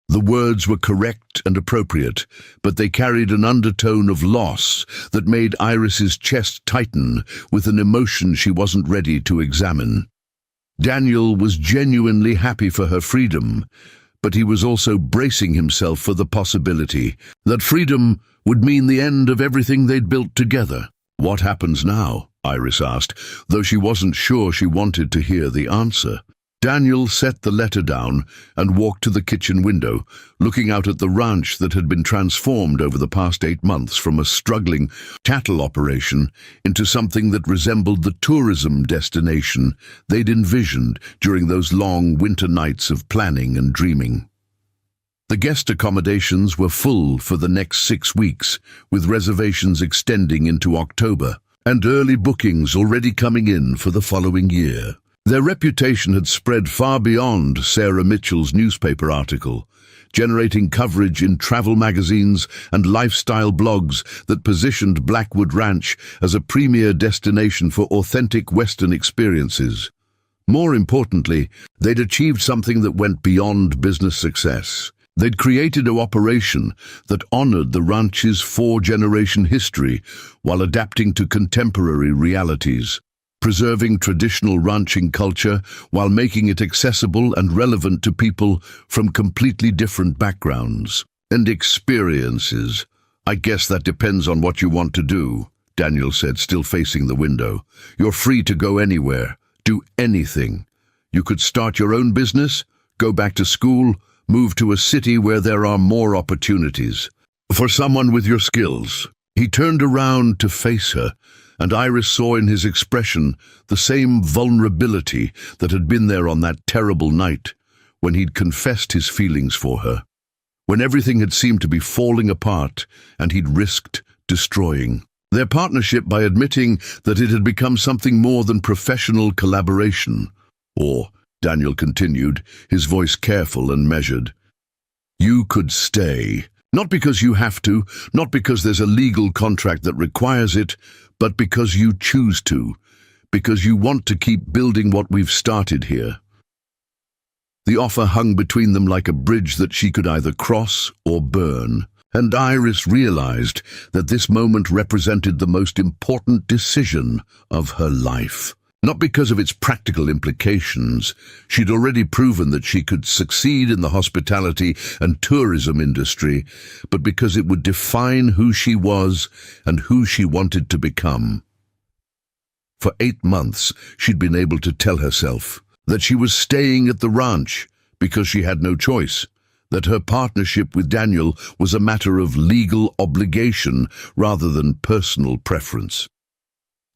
The words were correct and appropriate, but they carried an undertone of loss that made Iris's chest tighten with an emotion she wasn't ready to examine. Daniel was genuinely happy for her freedom, but he was also bracing himself for the possibility that freedom would mean the end of everything they'd built together. "What happens now?" Iris asked, though she wasn't sure she wanted to hear the answer. Daniel set the letter down and walked to the kitchen window, looking out at the ranch that had been transformed over the past 8 months from a struggling cattle operation into something that resembled the tourism destination they'd envisioned during those long winter nights of planning and dreaming. The guest accommodations were full for the next 6 weeks, with reservations extending into October, and early bookings already coming in for the following year. Their reputation had spread far beyond Sarah Mitchell's newspaper article. generating coverage in travel magazines and lifestyle blogs that positioned Blackwood Ranch as a premier destination for authentic Western experiences. More importantly, they'd achieved something that went beyond business success. They'd created an operation that honored the ranch's four-generation history while adapting to contemporary realities, preserving traditional ranching culture while making it accessible and relevant to people from completely different backgrounds and experiences. "I guess that depends on what you want to do," Daniel said, still facing the window. "You're free to go anywhere, do anything. You could start your own business, go back to school, move to a city where there are more opportunities. For someone with your skills." He turned around to face her, and Iris saw in his expression the same vulnerability that had been there on that terrible night when he'd confessed his feelings for her, when everything had seemed to be falling apart and he'd risked destroying their partnership by admitting that it had become something more than professional collaboration. "Or," Daniel continued, his voice careful and measured, "you could stay. Not because you have to, not because there's a legal contract that requires it, but because you choose to, because you want to keep building what we've started here." The offer hung between them like a bridge that she could either cross or burn, and Iris realized that this moment represented the most important decision of her life. Not because of its practical implications. She'd already proven that she could succeed in the hospitality and tourism industry, but because it would define who she was and who she wanted to become. For 8 months, she'd been able to tell herself that she was staying at the ranch because she had no choice, that her partnership with Daniel was a matter of legal obligation rather than personal preference.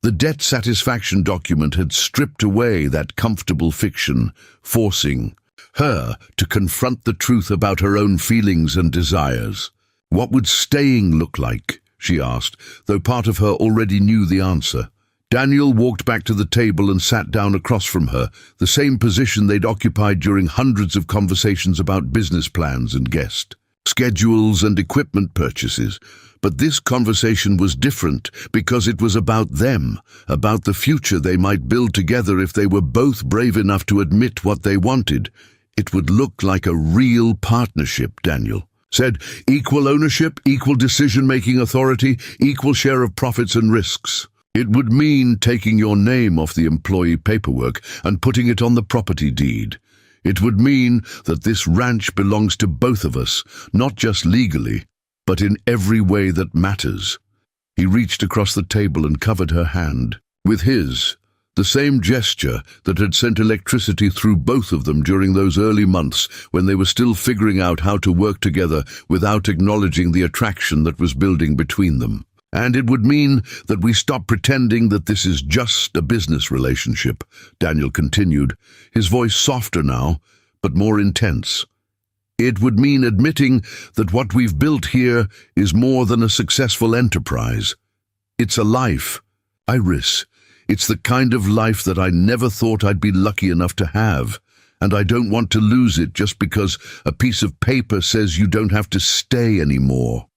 The debt satisfaction document had stripped away that comfortable fiction, forcing her to confront the truth about her own feelings and desires. What would staying look like, she asked, though part of her already knew the answer. Daniel walked back to the table and sat down across from her, the same position they'd occupied during hundreds of conversations about business plans and guest schedules and equipment purchases. But this conversation was different because it was about them, about the future they might build together if they were both brave enough to admit what they wanted. It would look like a real partnership, Daniel said. Equal ownership, equal decision-making authority, equal share of profits and risks. It would mean taking your name off the employee paperwork and putting it on the property deed. It would mean that this ranch belongs to both of us, not just legally, but in every way that matters. He reached across the table and covered her hand with his, the same gesture that had sent electricity through both of them during those early months when they were still figuring out how to work together without acknowledging the attraction that was building between them. And it would mean that we stop pretending that this is just a business relationship, Daniel continued, his voice softer now, but more intense. It would mean admitting that what we've built here is more than a successful enterprise. It's a life, Iris. It's the kind of life that I never thought I'd be lucky enough to have, and I don't want to lose it just because a piece of paper says you don't have to stay anymore.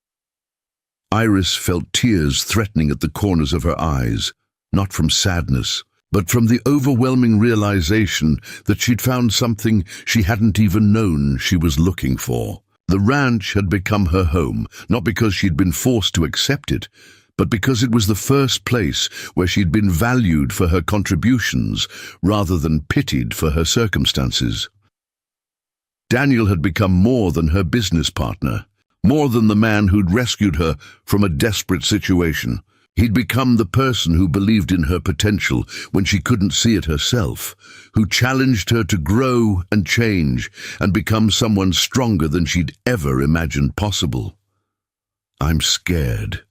Iris felt tears threatening at the corners of her eyes, not from sadness, but from the overwhelming realization that she'd found something she hadn't even known she was looking for. The ranch had become her home, not because she'd been forced to accept it, but because it was the first place where she'd been valued for her contributions rather than pitied for her circumstances. Daniel had become more than her business partner. More than the man who'd rescued her from a desperate situation. He'd become the person who believed in her potential when she couldn't see it herself, who challenged her to grow and change and become someone stronger than she'd ever imagined possible. "I'm scared,"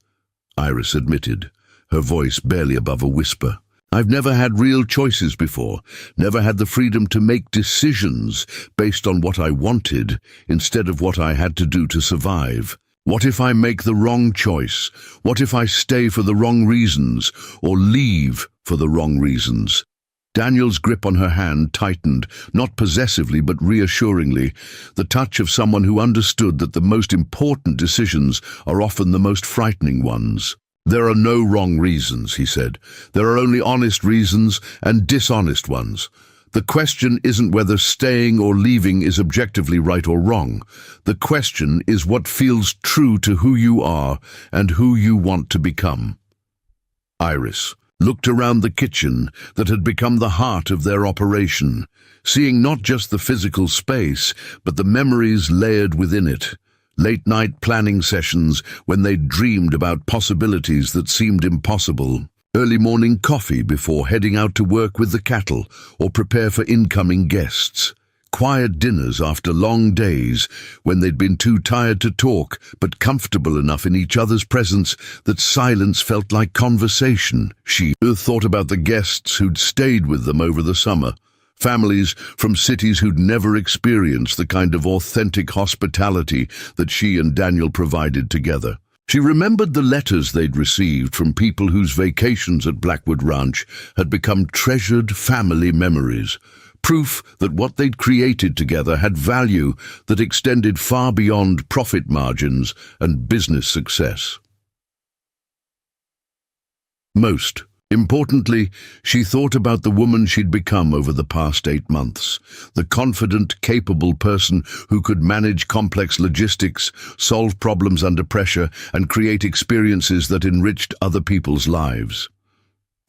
Iris admitted, her voice barely above a whisper. "I've never had real choices before, never had the freedom to make decisions based on what I wanted instead of what I had to do to survive. What if I make the wrong choice? What if I stay for the wrong reasons or leave for the wrong reasons?" Daniel's grip on her hand tightened, not possessively but reassuringly, the touch of someone who understood that the most important decisions are often the most frightening ones. "There are no wrong reasons," he said. "There are only honest reasons and dishonest ones. The question isn't whether staying or leaving is objectively right or wrong. The question is what feels true to who you are and who you want to become." Iris looked around the kitchen that had become the heart of their operation, seeing not just the physical space, but the memories layered within it. Late-night planning sessions when they dreamed about possibilities that seemed impossible. Early morning coffee before heading out to work with the cattle or prepare for incoming guests. Quiet dinners after long days when they'd been too tired to talk but comfortable enough in each other's presence that silence felt like conversation. She thought about the guests who'd stayed with them over the summer. Families from cities who'd never experienced the kind of authentic hospitality that she and Daniel provided together. She remembered the letters they'd received from people whose vacations at Blackwood Ranch had become treasured family memories, proof that what they'd created together had value that extended far beyond profit margins and business success. Most importantly, she thought about the woman she'd become over the past 8 months, the confident, capable person who could manage complex logistics, solve problems under pressure, and create experiences that enriched other people's lives.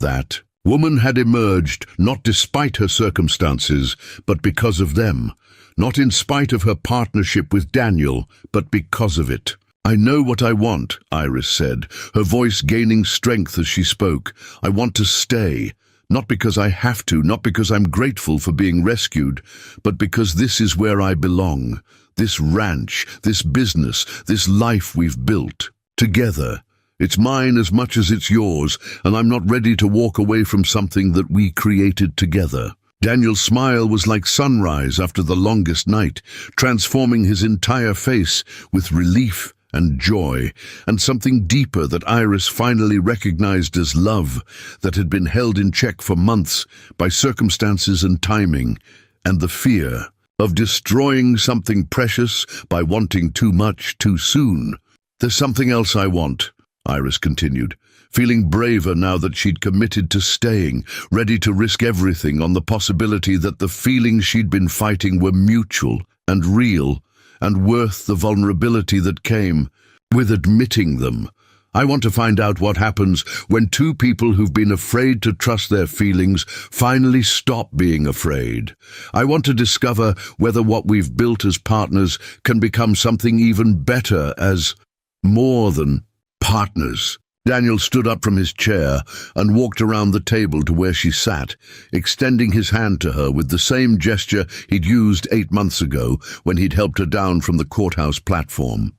That woman had emerged not despite her circumstances, but because of them. Not in spite of her partnership with Daniel, but because of it. "I know what I want," Iris said, her voice gaining strength as she spoke. "I want to stay, not because I have to, not because I'm grateful for being rescued, but because this is where I belong. This ranch, this business, this life we've built. Together. It's mine as much as it's yours, and I'm not ready to walk away from something that we created together." Daniel's smile was like sunrise after the longest night, transforming his entire face with relief and joy, and something deeper that Iris finally recognized as love that had been held in check for months by circumstances and timing, and the fear of destroying something precious by wanting too much too soon. "There's something else I want," Iris continued, feeling braver now that she'd committed to staying, ready to risk everything on the possibility that the feelings she'd been fighting were mutual and real, and worth the vulnerability that came with admitting them. "I want to find out what happens when two people who've been afraid to trust their feelings finally stop being afraid. I want to discover whether what we've built as partners can become something even better as more than partners." Daniel stood up from his chair and walked around the table to where she sat, extending his hand to her with the same gesture he'd used 8 months ago when he'd helped her down from the courthouse platform.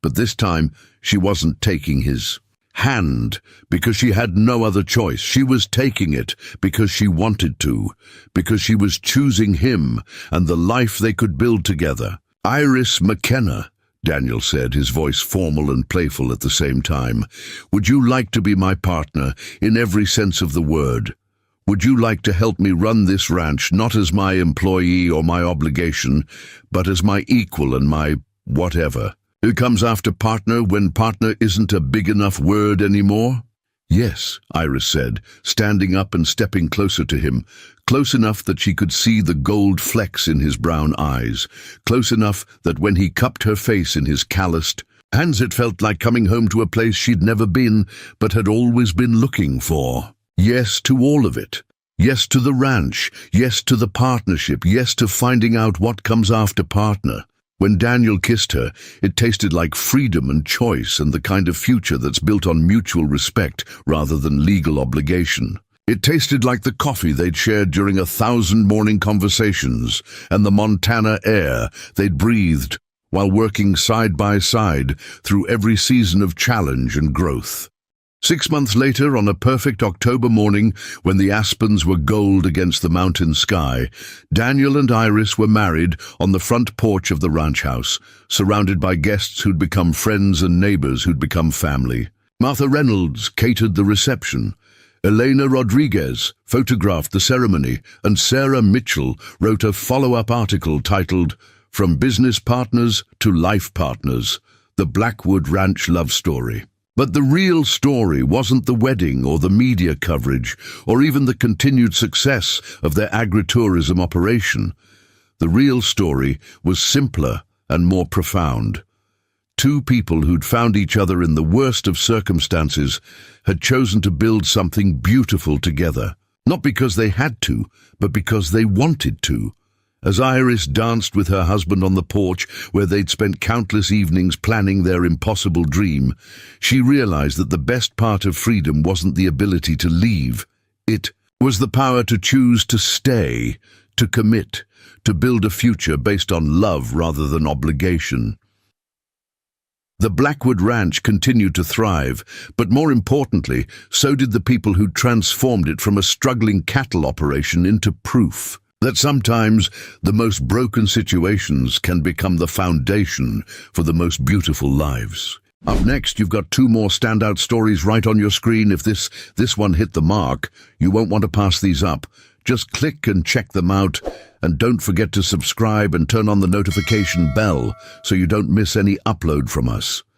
But this time she wasn't taking his hand because she had no other choice. She was taking it because she wanted to, because she was choosing him and the life they could build together. "Iris McKenna," Daniel said, his voice formal and playful at the same time. "Would you like to be my partner in every sense of the word? Would you like to help me run this ranch not as my employee or my obligation, but as my equal and my whatever? It comes after partner when partner isn't a big enough word anymore?" "Yes," Iris said, standing up and stepping closer to him, close enough that she could see the gold flecks in his brown eyes, close enough that when he cupped her face in his calloused hands it felt like coming home to a place she'd never been but had always been looking for. Yes to all of it. Yes to the ranch. Yes to the partnership. Yes to finding out what comes after partner. When Daniel kissed her, it tasted like freedom and choice and the kind of future that's built on mutual respect rather than legal obligation. It tasted like the coffee they'd shared during 1,000 morning conversations and the Montana air they'd breathed while working side by side through every season of challenge and growth. 6 months later, on a perfect October morning when the aspens were gold against the mountain sky, Daniel and Iris were married on the front porch of the ranch house, surrounded by guests who'd become friends and neighbors who'd become family. Martha Reynolds catered the reception, Elena Rodriguez photographed the ceremony, and Sarah Mitchell wrote a follow-up article titled "From Business Partners to Life Partners, the Blackwood Ranch Love Story." But the real story wasn't the wedding or the media coverage or even the continued success of their agritourism operation. The real story was simpler and more profound. Two people who'd found each other in the worst of circumstances had chosen to build something beautiful together, not because they had to, but because they wanted to. As Iris danced with her husband on the porch where they'd spent countless evenings planning their impossible dream, she realized that the best part of freedom wasn't the ability to leave. It was the power to choose to stay, to commit, to build a future based on love rather than obligation. The Blackwood Ranch continued to thrive, but more importantly, so did the people who transformed it from a struggling cattle operation into proof that sometimes the most broken situations can become the foundation for the most beautiful lives. Up next, you've got two more standout stories right on your screen. If this one hit the mark, you won't want to pass these up. Just click and check them out, and don't forget to subscribe and turn on the notification bell so you don't miss any upload from us.